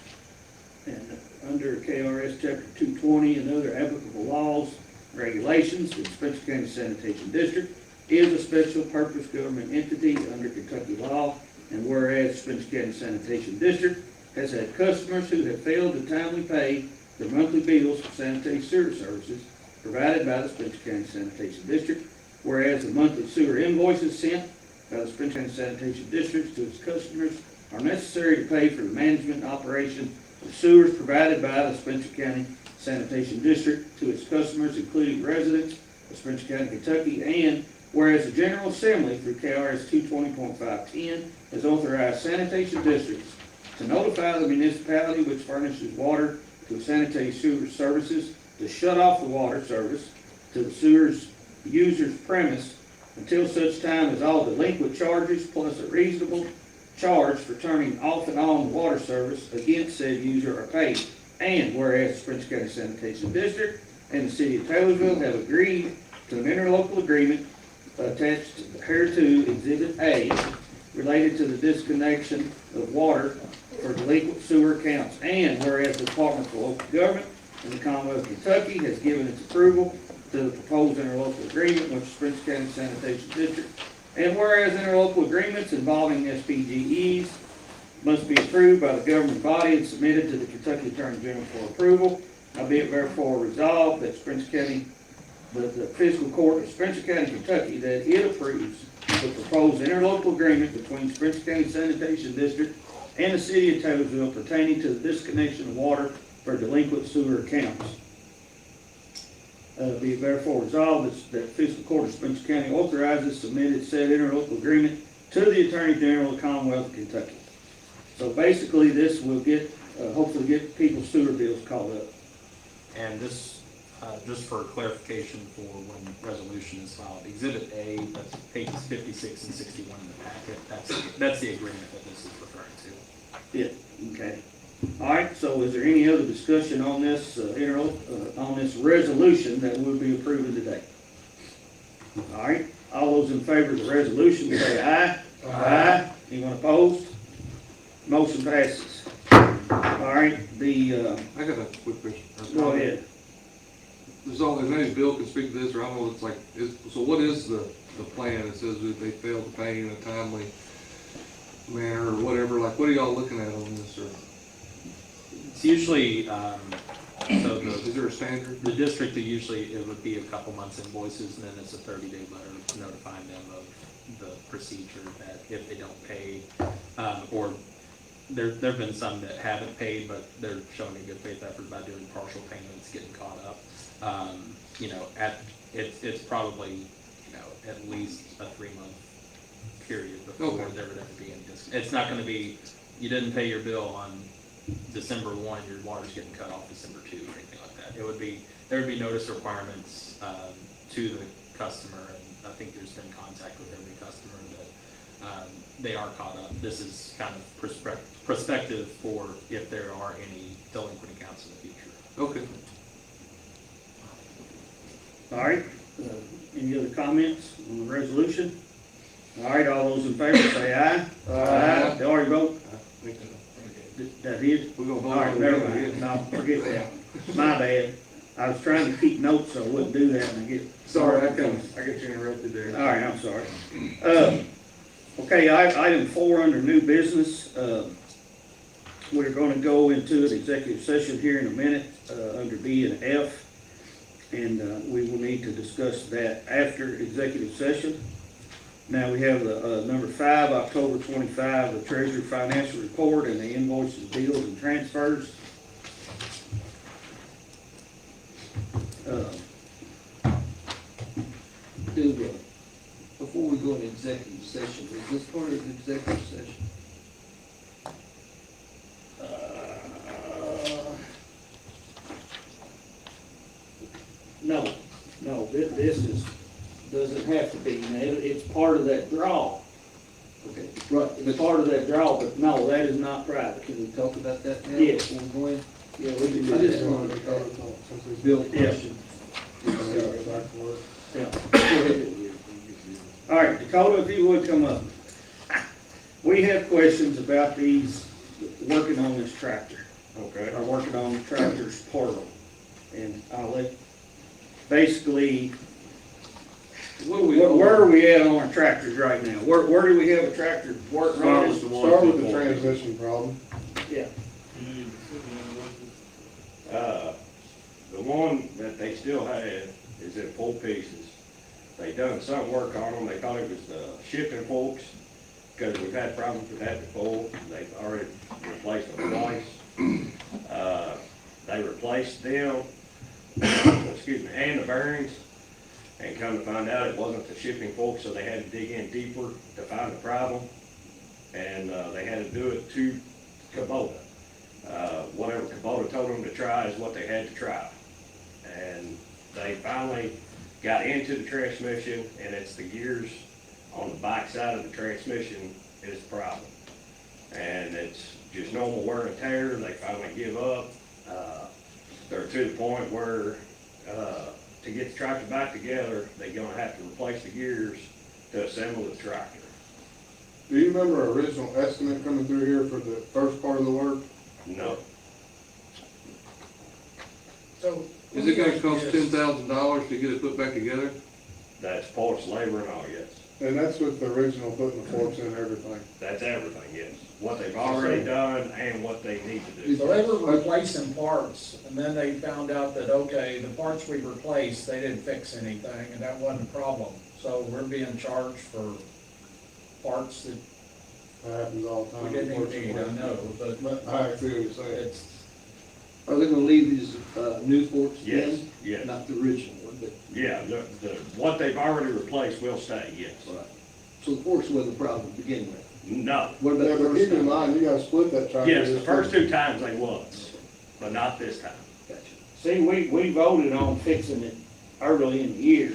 And under KRS Chapter 220 and other applicable laws, regulations, the Spencer County Sanitation District is a special purpose government entity under Kentucky law. And whereas Spencer County Sanitation District has had customers who have failed to timely pay their monthly bills for sanitary sewer services provided by the Spencer County Sanitation District, whereas the monthly sewer invoices sent by the Spencer County Sanitation District to its customers are necessary to pay for the management and operation of sewers provided by the Spencer County Sanitation District to its customers, including residents of Spencer County, Kentucky, and whereas the General Assembly through KRS 220.510 has authorized sanitation districts to notify the municipality which furnishes water to sanitary sewer services to shut off the water service to the sewer's user's premise until such time as all delinquent charges plus a reasonable charge for turning off and on the water service against said user are paid. And whereas the Spencer County Sanitation District and the City of Taylorsville have agreed to an interlocal agreement attached hereto Exhibit A related to the disconnection of water for delinquent sewer accounts. And whereas the Department for Local Government in the Commonwealth of Kentucky has given its approval to the proposed interlocal agreement with the Spencer County Sanitation District. And whereas interlocal agreements involving SPGEs must be approved by the government body and submitted to the Kentucky Attorney General for approval, now be it therefore resolved that Spencer County, the Fiscal Court of Spencer County, Kentucky, that it approves the proposed interlocal agreement between Spencer County Sanitation District and the City of Taylorsville pertaining to the disconnection of water for delinquent sewer accounts. Be it therefore resolved that Fiscal Court of Spencer County authorizes submitted said interlocal agreement to the Attorney General of the Commonwealth of Kentucky. So basically, this will get, hopefully get people's sewer bills caught up. And this, just for clarification for when resolution is filed, Exhibit A, that's pages 56 and 61 in the packet, that's the agreement that this is referring to. Yeah, okay. All right, so is there any other discussion on this, on this resolution that we'll be approving today? All right, all those in favor of the resolution say aye. Aye. Anyone opposed? Motion passes. All right, I got a quick question. go ahead. Maybe Bill can speak to this, or I don't know what it's like, so what is the plan? It says that they failed to pay in a timely manner or whatever, like, what are y'all looking at on this, or? It's usually, so Is there a standard? the district, it would be a couple months invoices, and then it's a 30-day letter notifying them of the procedure that if they don't pay, or there've been some that haven't paid, but they're showing a good faith effort by doing partial payments, getting caught up. It's probably, at least a 3-month period before there would ever be any discount. It's not gonna be, you didn't pay your bill on December 1, your water's getting cut off December 2, or anything like that. There would be notice requirements, to the customer, and I think there's been contact with every customer that, they are caught up. This is kind of prospective for if there are any delinquent accounts in the future. Okay. All right, any other comments on the resolution? All right, all those in favor say aye. Aye. They already vote? That is? We're gonna vote All right, on never it. mind. No, forget that. My bad. I was trying to keep notes so I wouldn't do that and I get. Sorry, I got you interrupted there. All right, I'm sorry. Okay, item 4 under new business. We're gonna go into an executive session here in a minute, under B and F. And, we will need to discuss that after executive session. Now we have number 5, October 25, the Treasury Financial Report and the invoices, bills, and transfers. Before we go into executive session, is this part of the executive session? doesn't have to be, now, it's part of that draw. Okay, right, It's part of that draw, but no, that is not private. can we talk about that now? Yes. Before we go in? Yeah, we can do I just that. wanted to Dakota talk, since he's- Bill, Yeah. question. he's gonna go back to work. Yeah. Go ahead. All right, Dakota, if you would come up. We have questions about these, working on this tractor, Okay. or working on the tractor's portal. And I'll let, basically, where are we at on our tractors right now? Where do we have a tractor work Start running? with the one Start with the before. transmission problem. Yeah, The one that they still had is in 4 pieces. They done some work on them, they thought it was the shifting forks, because we've had problems with that before. They've already replaced them twice. They replaced them, excuse me, and the bearings, and come to find out it wasn't the shifting forks, so they had to dig in deeper to find the problem. And they had to do it to Kubota. Whatever Kubota told them to try is what they had to try. And they finally got into the transmission, and it's the gears on the back side of the transmission is the problem. And it's just normal wear and tear. They finally give up. They're to the point where to get the tractor back together, they're gonna have to replace the gears to assemble the tractor. Do you remember our original estimate coming through here for the first part of the work? No. So. Is it gonna cost $10,000 to get it put back together? That's parts, labor, and all, yes. And that's with the original putting the forks in and everything. That's everything, yes. What they've already done and what they need to do. So they were replacing parts, and then they found out that, okay, the parts we replaced, they didn't fix anything, and that wasn't a problem. So we're being charged for parts that That happens all the time. we didn't even need, I unfortunately. know, but But I see what you're saying. it's, Are they gonna leave these, new forks Yes, in? yes. Not the original one, but, Yeah, what they've already replaced will stay, yes. so the forks wasn't a problem to begin with. No. What Yeah, about the but keep first in time? mind, you gotta split that tractor. Yes, the first 2 times they was, but not this time. Gotcha. see, we voted on fixing it early in the year,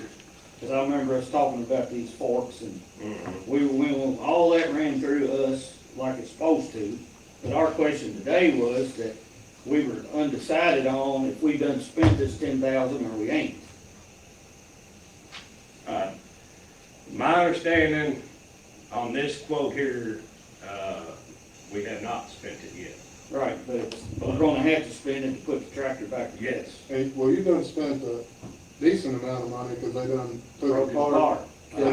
because I remember us talking about these forks, and Mhm. all that ran through us like it's supposed to. But our question today was that we were undecided on if we done spent this 10,000 or we ain't. My understanding on this quote here, we have not spent it yet. Right, but we're gonna have to spend it to put the tractor back together. Yes. Hey, well, you done spent a decent amount of money, cause they done took it Broken apart. apart.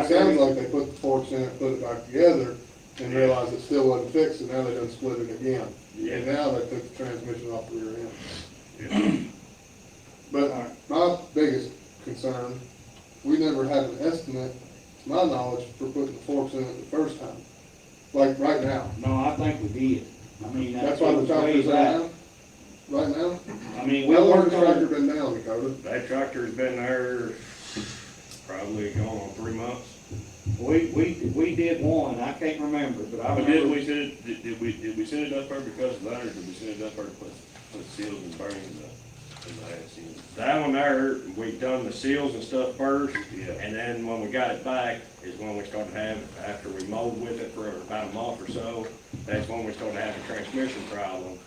It sounds like they put the forks in it, put it back together, and realized it still wasn't fixed, and now they done split it again. And now they took the transmission off the rear end. But my biggest concern, we never had an estimate, to my knowledge, for putting the forks in it the first time. Like right now. No, I think we did. I mean, That's why the way tractor's in back. now? Right now? I mean, we How long has worked the on tractor it. been down, Dakota? That tractor's been there probably going on 3 months. We did one, I can't remember, but I But did remember. we send it, did we send it up there because of that, or did we send it up there to put seals and bearings in the ass seals? That one there, we done the seals and stuff first. Yeah. And then when we got it back is when we started having, after we mowed with it for about a month or so, that's when we started having a transmission problem.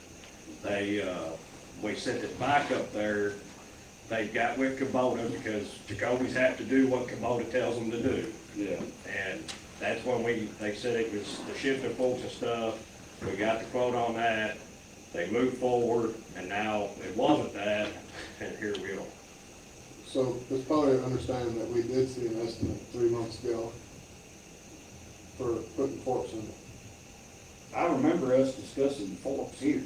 We sent it back up there. They got with Kubota because Jacobys have to do what Kubota tells them to do. Yeah. And that's when they said it was the shifting forks and stuff. We got the quote on that. They moved forward, and now it wasn't that, and here we are. So it's probably understanding that we did see an estimate 3 months ago for putting forks in it. I remember us discussing forks here.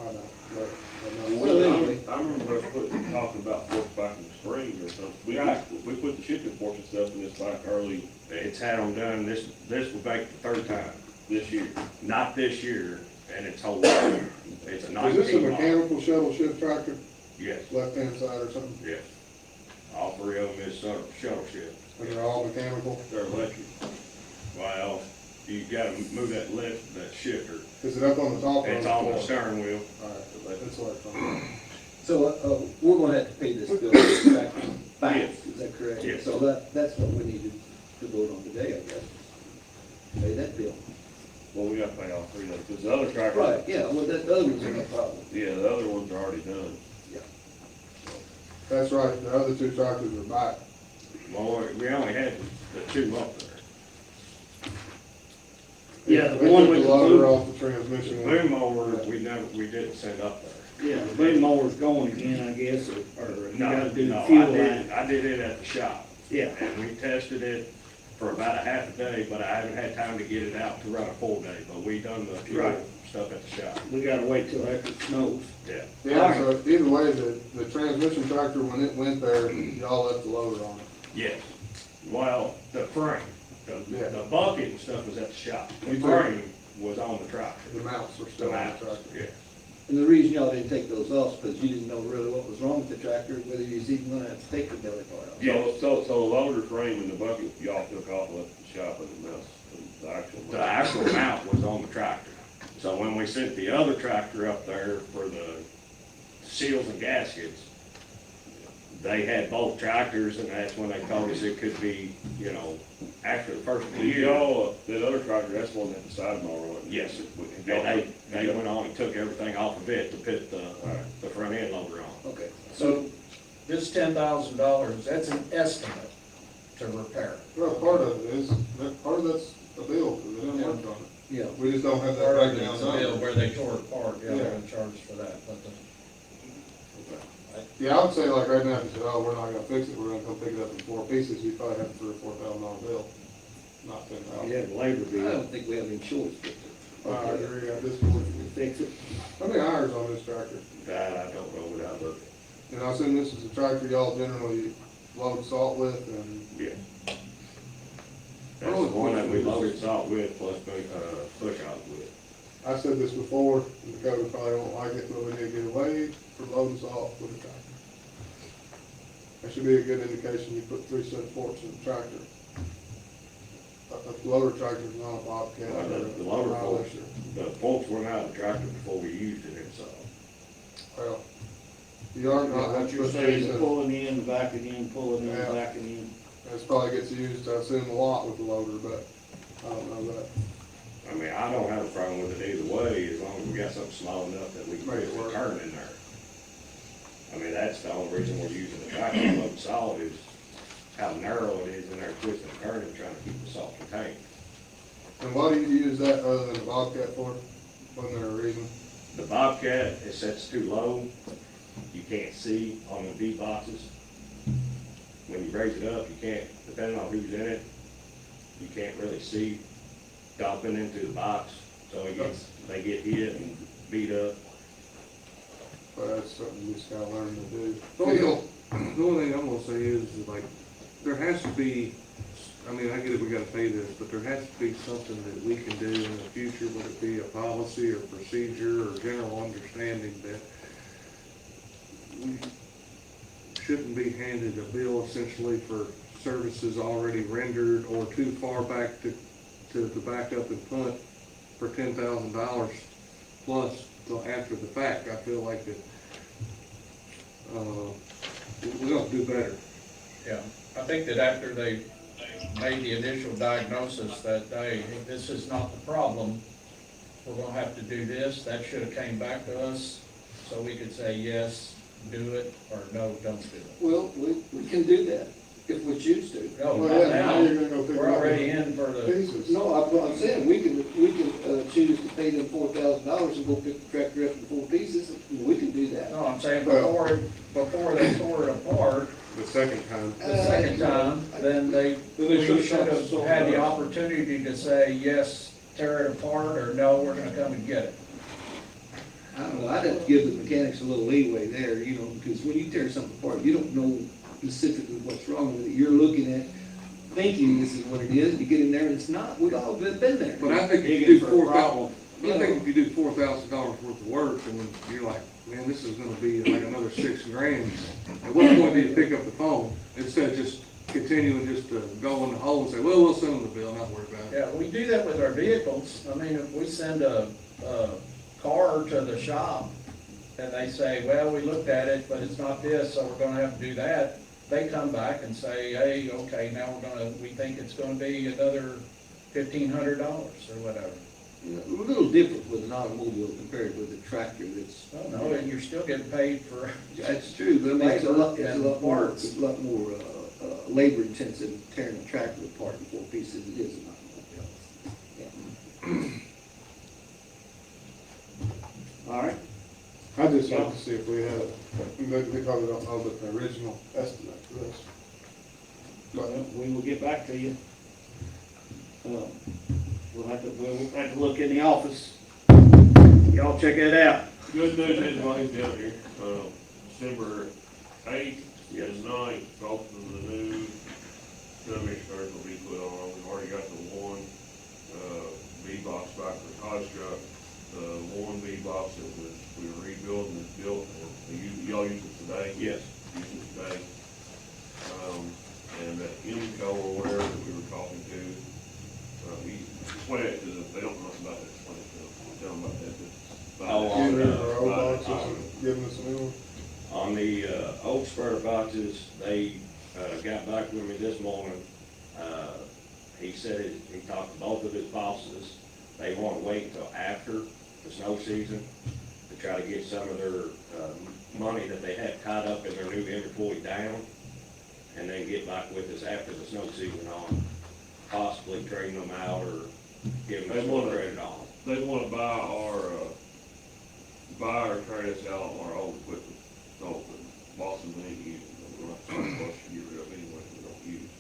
I know, but Well, anyway. I remember us talking about forks back in the spring or something. We put the shifting forks and stuff in this back early It's had them done, this will make the 3rd time. this year. Not this year, and it's whole, it's a Is this a 19 model. mechanical shuttle shift tractor, Yes, left-hand side or something? yes. All 3 of them is shuttle shift. And they're all mechanical? They're electric. Well, you gotta move that lift, that shifter. Is it up on the top or on the It's floor? on the steering wheel. All right, that's what I thought. So, we're gonna have to pay this bill back back, Yes. is that correct? Yes. So that's what we needed to vote on today, I guess. Pay that bill. Well, we gotta pay all three of those, because the other tractor. Right, yeah, well, that other one's no problem. Yeah, the other ones are already done. That's right, the other two tractors are back. Well, we only had the two up there. Yeah, the They one took with the loader boom, off the transmission. Boom mower, we didn't send up there. yeah, the boom mower's going again, I guess, or you No, gotta do the no, fuel line. I did it at the shop. Yeah, And we tested it for about a half a day, but I haven't had time to get it out to run a full day, but we done the fuel Right. stuff at the shop. we gotta wait till after it snows. Yeah. Yeah, so either way, the transmission tractor, when it went there, y'all left the loader on it. Yes. Well, the frame, Yeah. the bucket and stuff was at the shop. The You took- frame was on the tractor. The mounts were The still on mount, the tractor. yeah. And the reason y'all didn't take those off is because you didn't know really what was wrong with the tractor, whether you was even gonna have to take the belly part off. Yeah. So the loader frame and the bucket, y'all took off, left the shop in the mess, the actual. The actual mount was on the tractor. So when we sent the other tractor up there for the seals and gaskets, they had both tractors, and that's when they told us it could be, after the first of the Did year. y'all, that other tractor, that's the one that the side mower on it? Yes. And And they went on and took everything off of it to put the front end loader on. Okay. So this $10,000, that's an estimate to repair it. Well, part of it is, part of that's a bill, because they didn't work on it. Yeah. We just don't have that Part of breakdown it's a bill number. where they tore it apart, yeah, they're Yeah. gonna charge for that, but Yeah, I would say like right now, if you said, oh, we're not gonna fix it, we're gonna come pick it up in 4 pieces, you probably have a $3,000 or $4,000 bill, not 10,000. You have a labor I bill, don't think we have any choice but I agree, at this point. to fix it. How many hours on this tractor? That I don't know without looking. And I assume this is a tractor y'all generally load salt with, and Yeah. That's the one that we loaded salt with plus, push out with. I said this before, and the code probably won't like it, but we need to get away for loading salt with a tractor. That should be a good indication, you put 3 set of forks in the tractor. A loader tractor is not a bobcat. Well, or the loader a forks, Highlander. the forks went out of the tractor before we used it inside. Well, you are not, What that's you're supposed to saying, be, is pulling in, backing in, pulling in, Yeah. backing in. this probably gets used, I assume, a lot with the loader, but I don't know that. I mean, I don't have a problem with it either way, as long as we got something small enough that we can Make put it the work. turn in there. I mean, that's the only reason we're using the tractor to load salt is how narrow it is in there twisting and turning, trying to keep the salt contained. And why do you use that other than the bobcat for? Wasn't there a reason? The Bobcat, it sets too low, you can't see on the V boxes. When you raise it up, you can't, depending on who's in it, you can't really see dumping into the box, so they get hit and beat up. But that's something you just gotta learn to do. The only thing I'm gonna say is like, there has to be, I mean, I get it, we gotta pay this, but there has to be something that we can do in the future, whether it be a policy or procedure or general understanding that we shouldn't be handed a bill essentially for services already rendered or too far back to back up and punt for $10,000 plus till after the fact. I feel like that, we gotta do better. yeah. I think that after they made the initial diagnosis that, hey, this is not the problem, we're gonna have to do this, that should have came back to us, so we could say, yes, do it, or no, don't do it. Well, we can do that if we choose to. No, Well, not yeah, now now, you're gonna go pick we're up already in for the, pieces. No, I'm saying, we can choose to pay them $4,000 and go pick the tractor up in 4 pieces, we can do that. no, I'm saying before they tore it apart, The second time. the second time, then they we should've should have sold had the it. opportunity to say, yes, tear it apart, or no, we're gonna come and get it. I don't know, I'd have to give the mechanics a little leeway there, because when you tear something apart, you don't know specifically what's wrong with it. You're looking at, thinking this is what it is, you get in there and it's not. We've all been there. But I think if you Digging do for a problem. I think if you do $4,000 worth of work, and you're like, man, this is gonna be like another $6,000, at what point do you pick up the phone instead of just continuing just to go in the hole and say, well, we'll send them the bill, not worry about it. Yeah, we do that with our vehicles. I mean, if we send a car to the shop and they say, well, we looked at it, but it's not this, so we're gonna have to do that, they come back and say, hey, okay, now we think it's gonna be another $1,500 or whatever. You know, a little different with an automobile compared with a tractor that's. Oh, no, and you're still getting paid for. That's true, but I mean, it's a lot And more, parts. it's a lot more, labor intensive tearing a tractor apart in 4 pieces than it is an automobile. Yeah. All right, I'd just like to see if we had, they probably don't know, but the original estimate for this. well, we will get back to you. We'll have to look in the office. Y'all check it out. Good news is while he's down here, December 8th and 9th, both of the new dumpsters will be put on. We've already got the one, B-box back for Hodge truck. The one B-box that we were rebuilding is built, and y'all use it today? Yes. Use it today. And that Imco or whatever that we were talking to, explain it, because they don't know nothing about it, explain it to them, tell them about that. Getting rid of our old boxes and giving us a new one. On the, old square boxes, they, got back with me this morning. He said he talked to both of his bosses. They want to wait until after the snow season to try to get some of their, money that they had tied up in their new inventory down, and then get back with us after the snow season on possibly trading them out or giving us more credit on them. They wanna buy or trade us out on our old equipment, so the bosses we ain't using, we're not supposed to get rid of anyway, we don't use.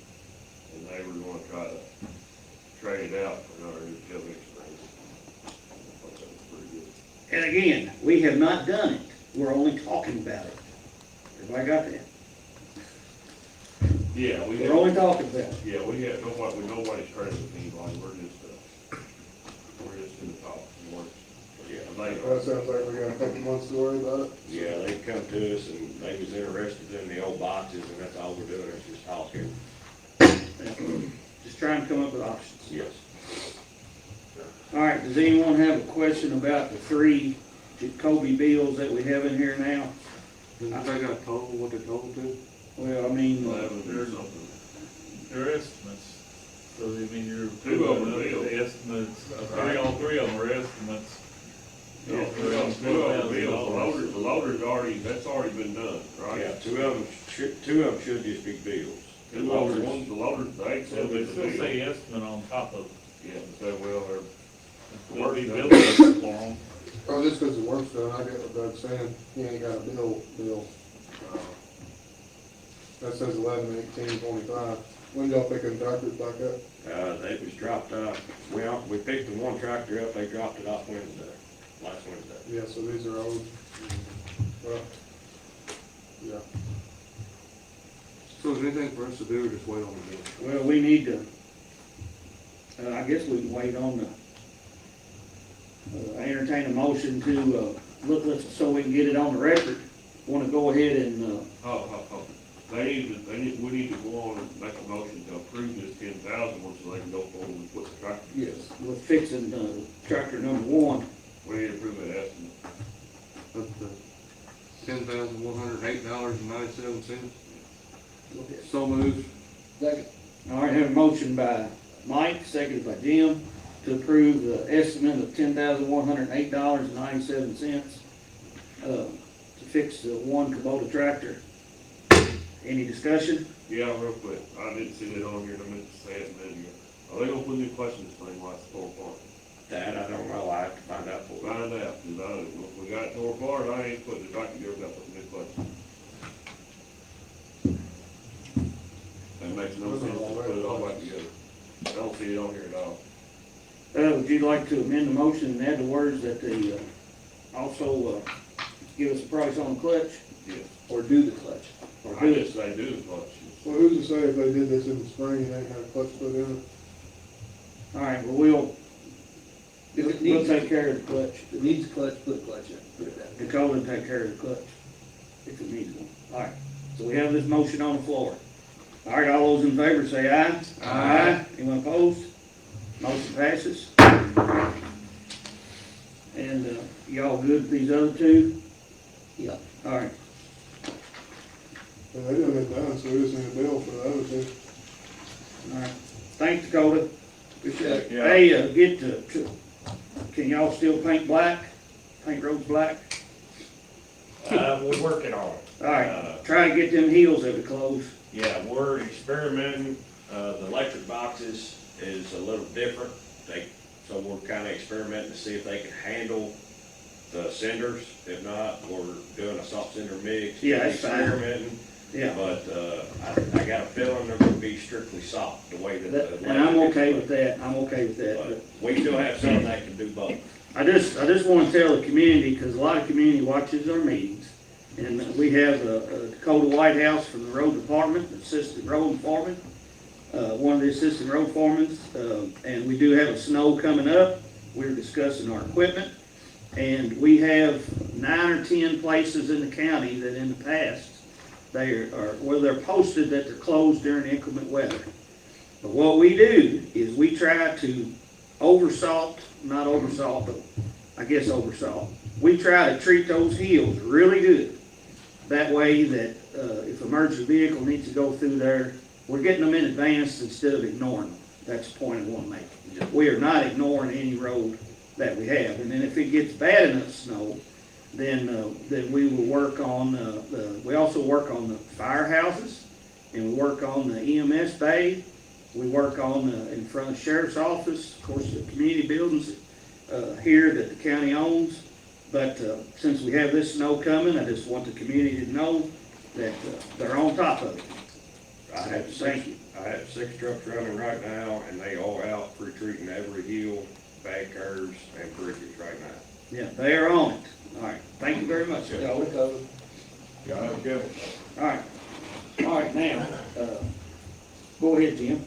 And they were gonna try to trade it out for another new tailgate spring. I thought that was pretty good. And again, we have not done it. We're only talking about it. Everybody got that? Yeah, We're only talking about it. yeah, nobody's trading with anybody, we're just in the talk. Yeah, That sounds like we got a couple months to worry about it. Yeah, they come to us and they was interested in the old boxes, and that's all we're doing, is just talking. Just trying to come up with options. Yes. All right, does anyone have a question about the 3 Jacoby bills that we have in here now? Didn't they got total, what they told to? Well, I mean, 11 or something. They're estimates, so I mean, you're. Two of them are The bills. estimates, all three of them are estimates. Yeah, two of them bills, the loader's already, that's already been done, right? Yeah, two of them should just be bills. The loader, the 8 So said they it's a still bill. say estimate on top of, Yeah, but they will, they'll be building for them. Oh, just because the work's done, I get what Doug's saying, he ain't got a bill. That says 11/18/25. When y'all picking tractors back up? They was dropped off, well, we picked the one tractor up, they dropped it off last Wednesday. Yeah, so these are old. Well, yeah. So is there anything for us to do or just wait on the bill? well, we need to, I guess we can wait on the, entertain a motion to, so we can get it on the record. Want to go ahead and, We need to go on and make a motion to approve this 10,000 one so they can go forward and put the tractor. yes, we're fixing, tractor number 1. We need to approve that estimate. That's the $10,108.97. So moved. Second. All right, have a motion by Mike, seconded by Jim, to approve the estimate of $10,108.97, to fix the one Kubota tractor. Any discussion? Yeah, real quick, I didn't see that on here, I meant to say it a minute ago. Are they gonna put new clutch in this thing while it's tore apart? That I don't know, I have to find out for you. Find out, cause if we got it tore apart, I ain't putting the tractor together without putting new clutch in. That makes no sense to put it all back together. I don't see it on here at all. Would you like to amend the motion and add the words that they, also, give us a price on the clutch? Yes. Or do the clutch. Or I do just it? say do the clutch. Well, who's to say if they did this in the spring, they ain't had a clutch put in it? All right, well, If it we'll needs, take care of the clutch. if it needs a clutch, put a clutch in, put it that way. Dakota will take care of the clutch, if it needs one. All right, so we have this motion on the floor. All right, all those in favor say aye. Aye. Anyone opposed? Motion passes. And, y'all good with these other two? Yeah. All right. And they done it done, so we just need a bill for the other two. All right, thanks, Dakota. Appreciate it. Yeah. Hey, can y'all still paint black? Paint roads black? We're working on it. All right, try to get them heels of it closed. Yeah, we're experimenting, the electric boxes is a little different, so we're kinda experimenting to see if they can handle the cinders. If not, we're doing a salt cinder mix. Yeah, that's fine. Experimenting, Yeah, but, I got a feeling they're gonna be strictly salt, the way that the. and I'm okay with that, I'm okay with that, But but we still have some that can do both. I just wanna tell the community, cause a lot of community watches our meetings. And we have a Dakota White House from the road department, assistant road foreman, one of the assistant road foremen, and we do have a snow coming up. We're discussing our equipment, and we have 9 or 10 places in the county that in the past, they're posted that they're closed during inclement weather. But what we do is we try to not oversalt, but I guess oversalt. We try to treat those hills really good. That way that if emergency vehicle needs to go through there, we're getting them in advance instead of ignoring them. That's the point I want to make. We are not ignoring any road that we have. And then if it gets bad enough snow, then we will work on, we also work on the firehouses, and we work on the EMS bay. We work on in front of the sheriff's office, of course, the community buildings here that the county owns. But since we have this snow coming, I just want the community to know that they're on top of it. Thank you. I have 6 trucks running right now, and they all out pre-treating every hill, bad curves, and bridges right now. Yeah, they are on it. All right, thank you very much. Y'all are covered. Y'all have a good one. All right, now, go ahead, Jim.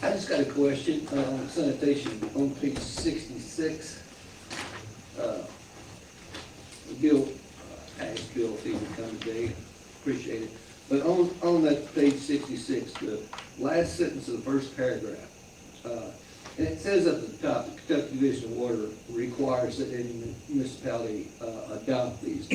I just got a question on sanitation on page 66. Bill, asked Bill if he would come today, appreciate it. But on that page 66, the last sentence of the first paragraph, and it says at the top, the Kentucky Division of Water requires that any municipality adopt these.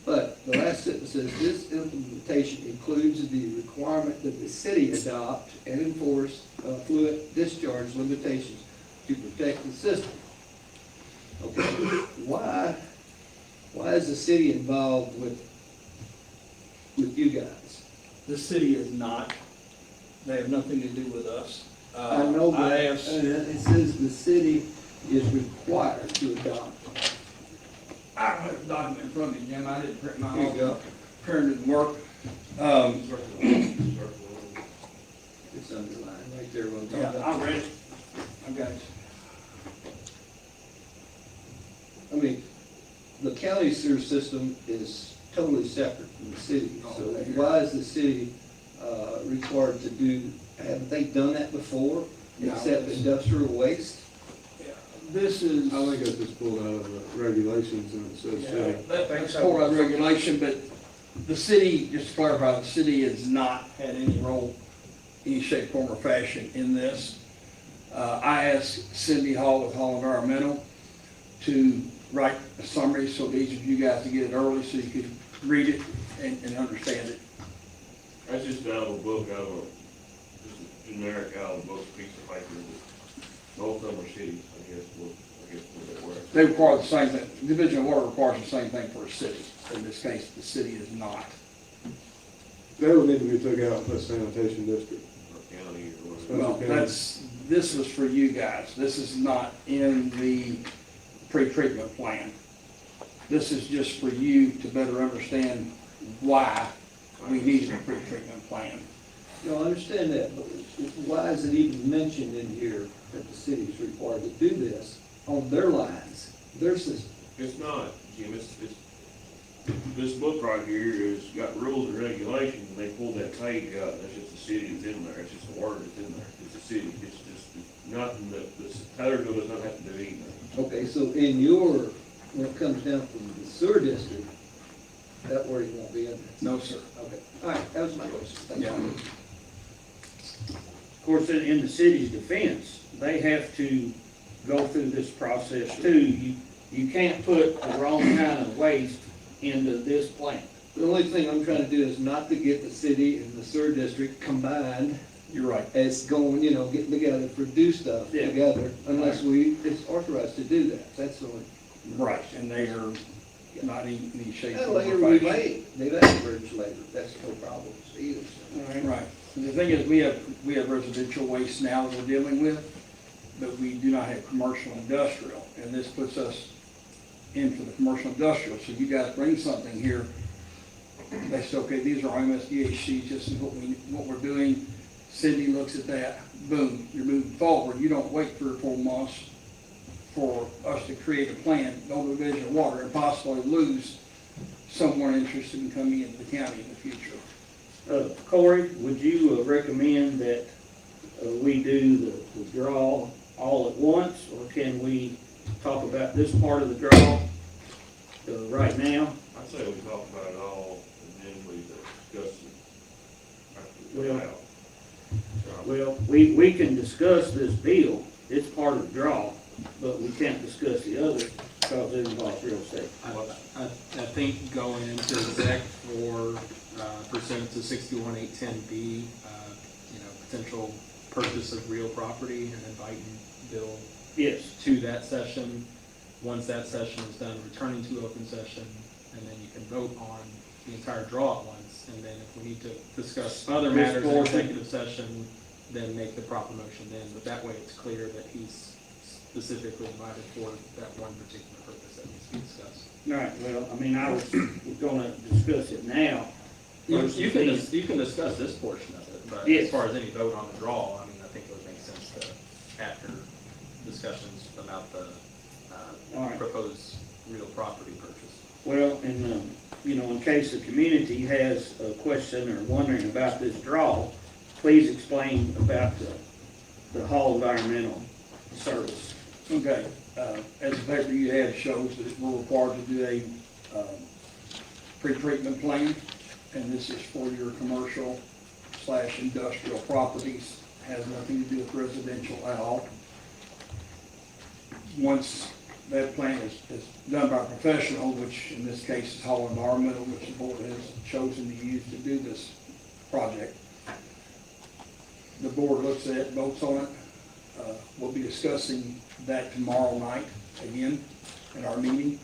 But the last sentence says, this implementation includes the requirement that the city adopt and enforce fluid discharge limitations to protect the system. Okay, why is the city involved with you guys? The city is not, they have nothing to do with us. I know, but I it asked, says the city is required to adopt. I don't have a document in front of me, Jim, I didn't print my Here you go. own, printed didn't work. It's underlined right there on top. Yeah, I read it, I got it. I mean, the county sewer system is totally separate from the city. So why is the city required to do, haven't they done that before? No. Except industrial waste? This is, I think it's just pulled out of the regulations and it says city. that's part of the regulation, but the city, just to clarify, the city has not had any role, any shape, form, or fashion in this. I asked Cindy Hall with Hall Environmental to write a summary so it's easy for you guys to get it early so you could read it and understand it. That's just out of a book, just a generic out of a book, piece of paper. Both of them are cities, I guess, what they were. They require the same thing, Division of Water requires the same thing for a city. In this case, the city is not. They would need to be took out of the sanitation district. Or county or whatever. Well, this was for you guys. This is not in the pre-treatment plan. This is just for you to better understand why we need a pre-treatment plan. No, I understand that, but why is it even mentioned in here that the city is required to do this on their lines, their system? It's not, Jim, this book right here has got rules and regulations, and they pulled that page out, and that's just the city that's in there, it's just the word that's in there, it's the city, it's just nothing that, the Taylorsville does not have to do anything. Okay, so in when it comes down from the sewer district, that wording won't be in there? No, sir. Okay, all right, that was my question. Thank you. Of course, in the city's defense, they have to go through this process too. You can't put the wrong kind of waste into this plant. The only thing I'm trying to do is not to get the city and the sewer district combined You're right. as going, getting together for do stuff Yeah. together, unless it's authorized to do that. That's the only. Right, and they are not in any shape And or later we fashion. may merge later. That's no problem either. Right. And the thing is, we have residential waste now that we're dealing with, but we do not have commercial and industrial. And this puts us in for the commercial industrial. So you guys bring something here, they say, okay, these are our MSDHCs, this is what we're doing. Cindy looks at that, boom, you're moving forward. You don't wait 3 or 4 months for us to create a plan, go to Division of Water, and possibly lose someone interested in coming into the county in the future. Corey, would you recommend that we do the draw all at once, or can we talk about this part of the draw right now? I'd say we talk about it all, and then we discuss it after the Well- trial. Well, we can discuss this bill, it's part of the draw, but we can't discuss the other because it involves real estate. I think going into exec for, pursuant to 61810B, potential purchase of real property and inviting Bill Yes. to that session. Once that session is done, returning to open session, and then you can vote on the entire draw at once. And then if we need to discuss other matters in executive session, then make the proper motion then. But that way it's clear that he's specifically invited for that one particular purpose that needs to be discussed. Right, well, I mean, I was gonna discuss it now. You can discuss this portion of it, but Yes. as far as any vote on the draw, I mean, I think it would make sense to, after discussions about the All right. proposed real property purchase. Well, and, in case the community has a question or wondering about this draw, please explain about the Hall Environmental Service. Okay, as the paper you have shows that we're required to do a pre-treatment plan, and this is for your commercial/industrial properties, has nothing to do with residential at all. Once that plan is done by a professional, which in this case is Hall Environmental, which the board has chosen to use to do this project, the board looks at it, votes on it. We'll be discussing that tomorrow night again in our meeting.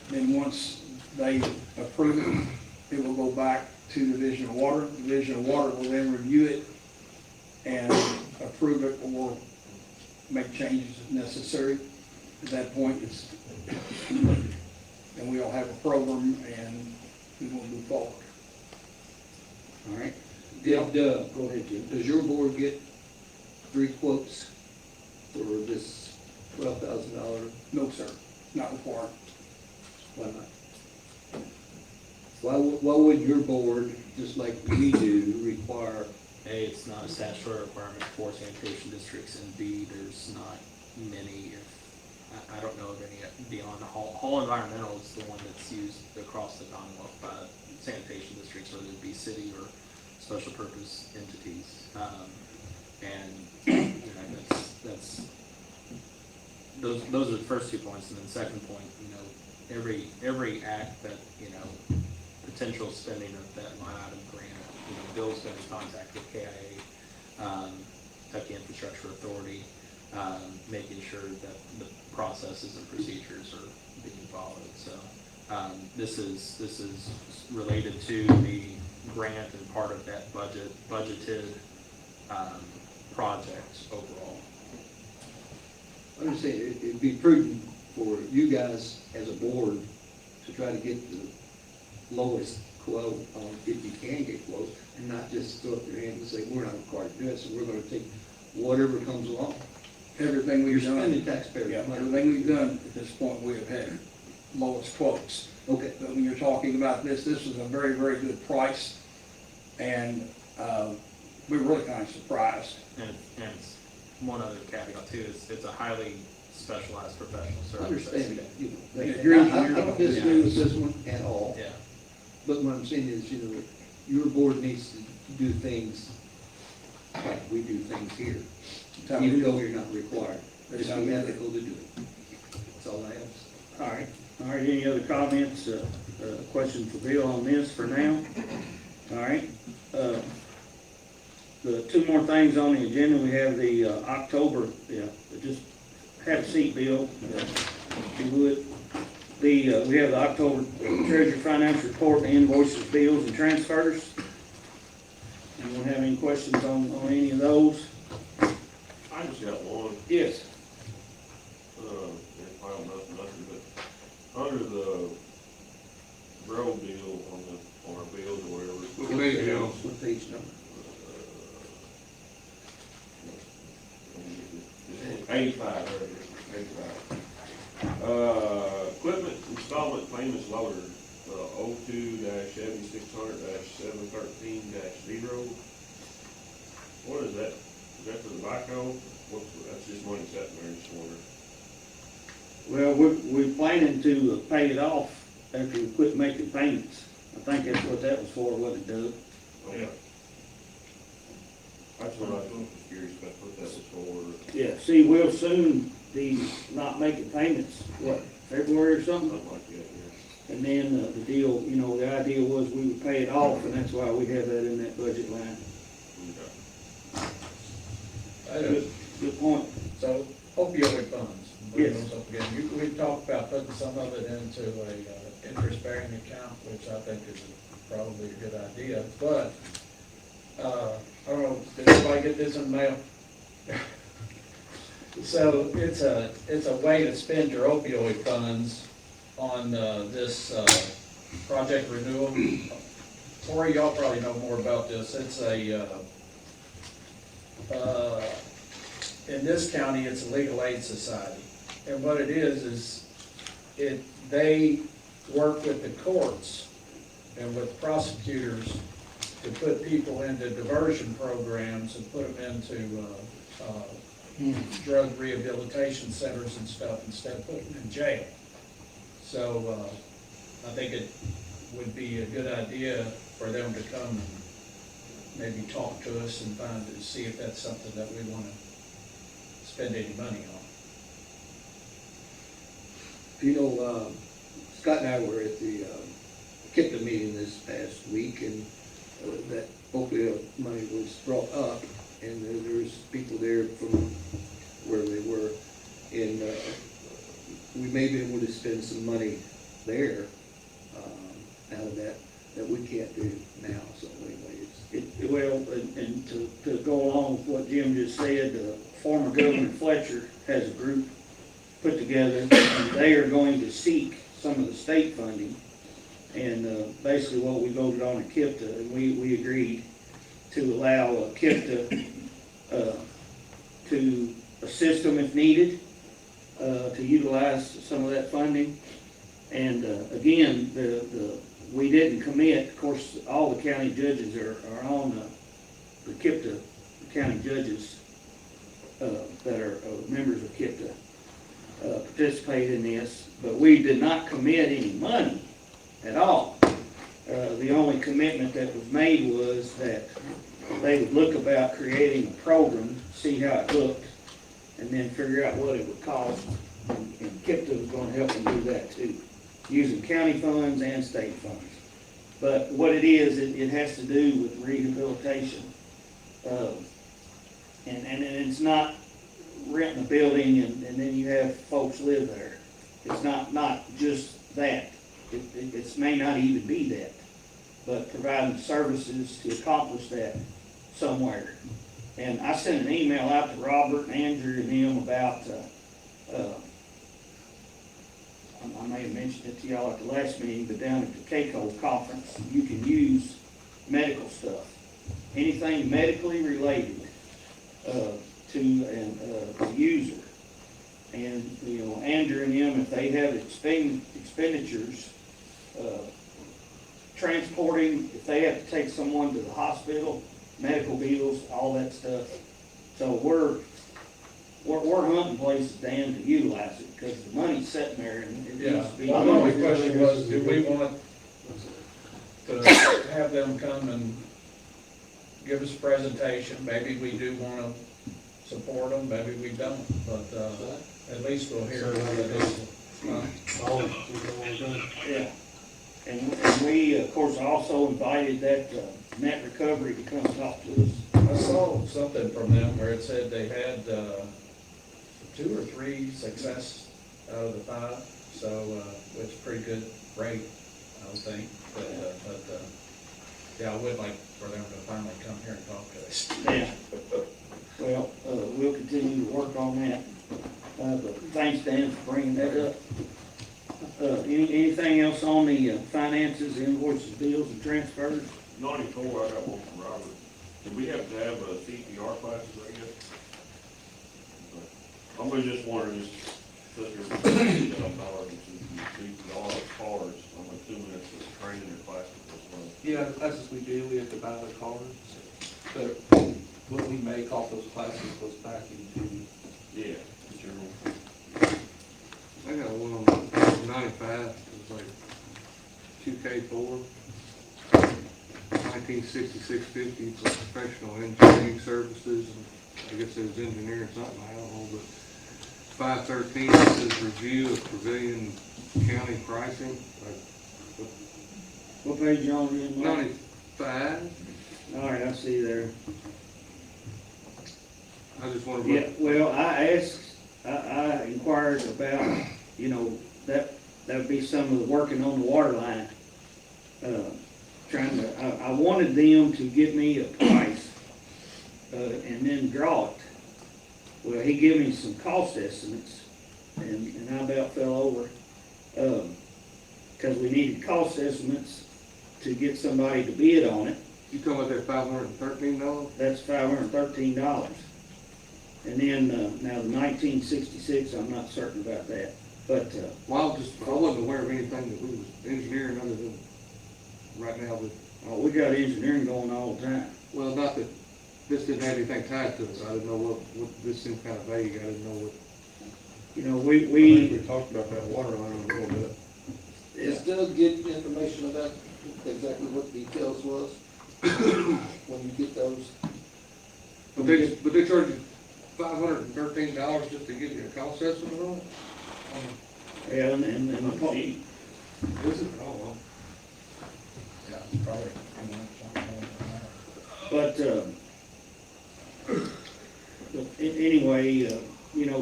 Then once they approve it, it will go back to Division of Water. Division of Water will then review it and approve it or make changes if necessary. At that point, it's completed. And we'll have a program and we will move forward. All right? Did, Go ahead, Jim. does your board get 3 quotes for this $12,000? No, sir, not required. Why not? Why would your board, just like we do, require, A, it's not a statutory requirement for sanitation districts, and B, there's not many, I don't know of any beyond the Hall Environmental is the one that's used across the Commonwealth by sanitation districts, whether it be city or special purpose entities. Those are the first 2 points, and then second point, every act that, potential spending of that line item grant, Bill's been in contact with KIA, Kentucky Infrastructure Authority, making sure that the processes and procedures are being followed. So this is related to the grant and part of that budgeted project overall. I'm just saying, it'd be prudent for you guys as a board to try to get the lowest quote, if you can get quotes, and not just throw up your hands and say, we're not required to do this, and we're gonna take whatever comes along. Everything we've You're done. spending taxpayers' Yeah, money. everything we've done at this point, we have had lowest quotes. Okay, But when you're talking about this is a very, very good price, and we were really kind of surprised. And it's one other caveat too, it's a highly specialized professional I service. understand that, Yeah, your engineer I don't disagree with this one at all. Yeah. But what I'm saying is, your board needs to do things like we do things here, That's how we even do though it. you're not required. That's It's how we do it. ethical to do it. That's all I have. All right. All right, any other comments, questions for Bill on this for now? All right, the two more things on the agenda, we have the October, just have a seat, Bill, if you would. We have the October Treasury Finance Report, the invoices, bills, and transfers. Anyone have any questions on any of those? I just got one. Yes. If I don't know nothing, but under the road deal on our bills or whatever. What page you on? What page number? 85, there it is, 85. Equipment installment payments loader, 02-7600-713-0. What is that? Is that for the backhoe? That's just money sitting there, just wondering. Well, we're planning to pay it off after we quit making payments. I think that's what that was for, wasn't it, Doug? Okay. That's what I was curious about, what that was for. Yeah, see, we'll soon be not making payments, what, February or something? Something like that, yeah. And then the deal, the idea was we would pay it off, and that's why we have that in that budget line. Okay. Good point. So opioid funds. Yes. Those up again. We've talked about putting some of it into a interest-bearing account, which I think is probably a good idea, but, I don't know, did everybody get this in the mail? So it's a way to spend your opioid funds on, this, project renewal. Corey, y'all probably know more about this. It's in this county, it's a legal aid society. And what it is they work with the courts and with prosecutors to put people into diversion programs and put them into, drug rehabilitation centers and stuff instead of putting them in jail. So, I think it would be a good idea for them to come and maybe talk to us and see if that's something that we want to spend any money on. Scott and I were at the KIPTA meeting this past week, and that opioid money was brought up, and there was people there from where they were, and we may be able to spend some money there out of that we can't do now. So anyway, Well, and to go along with what Jim just said, former Governor Fletcher has a group put together, and they are going to seek some of the state funding. And basically what we voted on at KIPTA, and we agreed to allow KIPTA to assist them if needed, to utilize some of that funding. And again, we didn't commit. Of course, all the county judges are on the KIPTA county judges that are members of KIPTA participate in this, but we did not commit any money at all. The only commitment that was made was that they would look about creating a program, see how it looked, and then figure out what it would cost. And KIPTA was going to help them do that too, using county funds and state funds. But what it is, it has to do with rehabilitation. And it's not renting a building and then you have folks live there. It's not just that. It may not even be that, but providing services to accomplish that somewhere. And I sent an email out to Robert and Andrew and them about, I may have mentioned it to y'all at the last meeting, but down at the KCO conference, you can use medical stuff. Anything medically related to the user. And, Andrew and them, if they have expenditures, transporting, if they have to take someone to the hospital, medical bills, all that stuff. So we're hunting places, Dan, to utilize it, because the money's sitting there and it needs to be. My only question was, do we want to have them come and give us a presentation? Maybe we do want to support them, maybe we don't, but at least we'll hear what it is. Yeah. And we, of course, also invited that, Net Recovery to come talk to us. I saw something from them where it said they had, 2 or 3 success out of the 5, so, it's a pretty good rate, I would think, but, yeah, I would like for them to finally come here and talk to us. Yeah. Well, we'll continue to work on that, but thanks, Dan, for bringing that up. Anything else on the finances, invoices, bills, and transfers? 94, I got one from Robert. Do we have to have a CPR classes, I guess? I'm just wondering, just put your $1,000 into CPR cars. I'm assuming it's a training or classes as well. Yeah, the classes we do, we have to buy the cards, but what we make off those classes goes back into Yeah. the general. I got one on 95, it was like 2K4, 1966-50 for professional engineering services, and I guess it was engineering something, I don't know, but 513 says review of Pavilion County pricing, like What page you on again? 95. All right, I see there. I just wonder Yeah, what, well, I inquired about, that would be some of the working on the water line. I wanted them to give me a price, and then draw it. Well, he gave me some cost estimates, and I about fell over, cause we needed cost estimates to get somebody to bid on it. you talking about that $513? That's $513. And then, now the 1966, I'm not certain about that, but, Well, I wasn't aware of anything that we was engineering other than right now, but, we got engineering going all the time. well, not that, this didn't have anything tied to us, I didn't know what, this seemed kind of vague, I didn't know what. We talked about that water line a little bit. Does Doug get information about exactly what the details was when you get those? But they charge you $513 just to give you a cost estimate on it? Yeah, and the po- Gee, Is it? Oh, well. Yeah, probably. But anyway,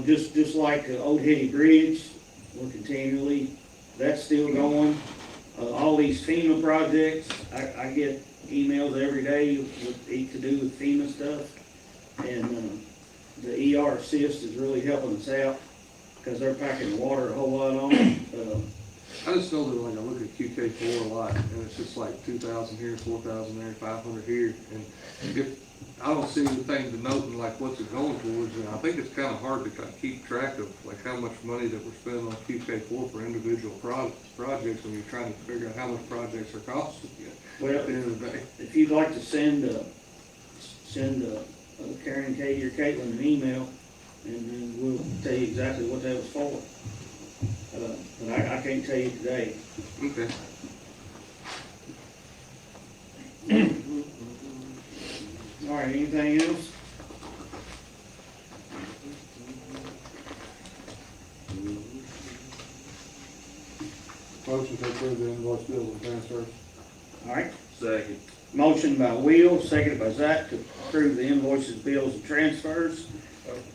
just like Old Hetty Bridge, we're continually, that's still going. All these FEMA projects, I get emails every day to do with FEMA stuff. And the ER Assist is really helping us out because they're packing the water a whole lot on. I just know that like I look at QK4 a lot, and it's just like 2,000 here, 4,000 there, 500 here, and if I don't see anything denoting like what's it going towards, and I think it's kind of hard to kind of keep track of like how much money that we're spending on QK4 for individual projects when you're trying to figure out how much projects are costing you. Well, at the end of the day. if you'd like to send Karen, Katie, or Caitlin an email, and then we'll tell you exactly what that was for. But I can't tell you today. Okay. All right, anything else? Motion to approve the invoice bills and transfers. All right, second. motion by Will, seconded by Zach to approve the invoices, bills, and transfers.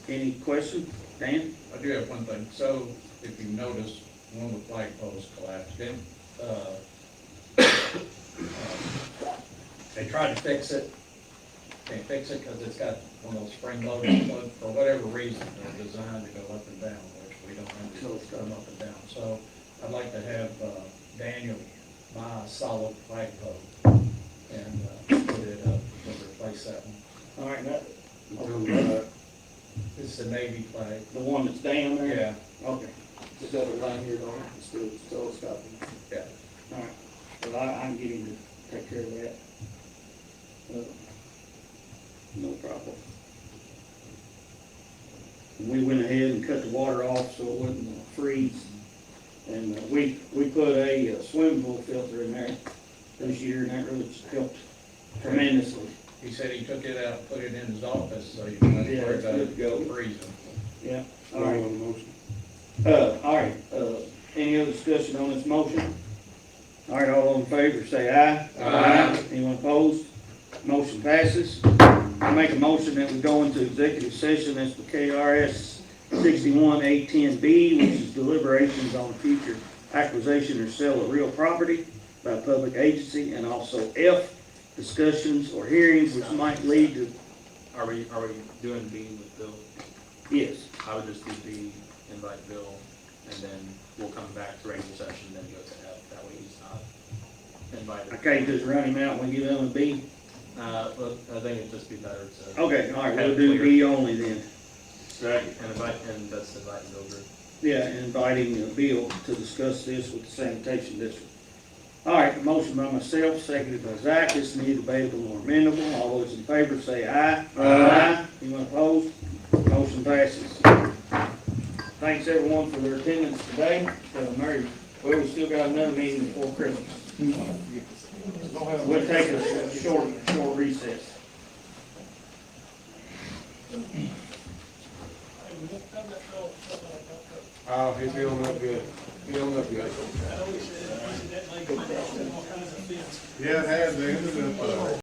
Any questions? Dan? I do have one thing. So if you notice, one of the flagpoles collapsed. They tried to fix it. Can't fix it because it's got one of those spring loaders, but for whatever reason, they're designed to go up and down, which we don't have to come up and down. So I'd like to have Daniel buy a solid flagpole and put it up to replace that one. All right, that, It's the Navy flag. the one that's down there? Yeah. Okay, Is that a line here on it, instead of telescoping? Yeah. all right. Well, I can get him to take care of that. No problem. We went ahead and cut the water off so it wouldn't freeze. And we put a swimming pool filter in there this year, and that really helped tremendously. He said he took it out, put it in his office, so you don't have to Yeah, worry it's about good it to go. freezing. Yeah. All right, on the motion. All right, Any other discussion on this motion? All right, all in favor, say aye. Aye. Anyone opposed? Motion passes. I make a motion that we go into executive session as per KRS 61-810B, which is deliberations on future acquisition or sale of real property by a public agency, and also F, discussions or hearings which might lead to, Are we doing B with Bill? yes. I would just do B, invite Bill, and then we'll come back to regular session, then go to F, that way he's not invited. I can't just run him out when we get on with B. Well, I think it'd just be better to. Okay, all right, have we'll it do clear. B only then. Second. And that's invite Mildred. Yeah, inviting Bill to discuss this with the sanitation district. All right, motion by myself, seconded by Zach. This neither debatable nor amendable. All those in favor say aye. Aye. Anyone opposed? Motion passes. Thanks everyone for their attendance today. Well, we still got another meeting before Christmas. We'll take a short recess. Oh, he's feeling up good. Feeling up good. Yeah, it has. They ended up,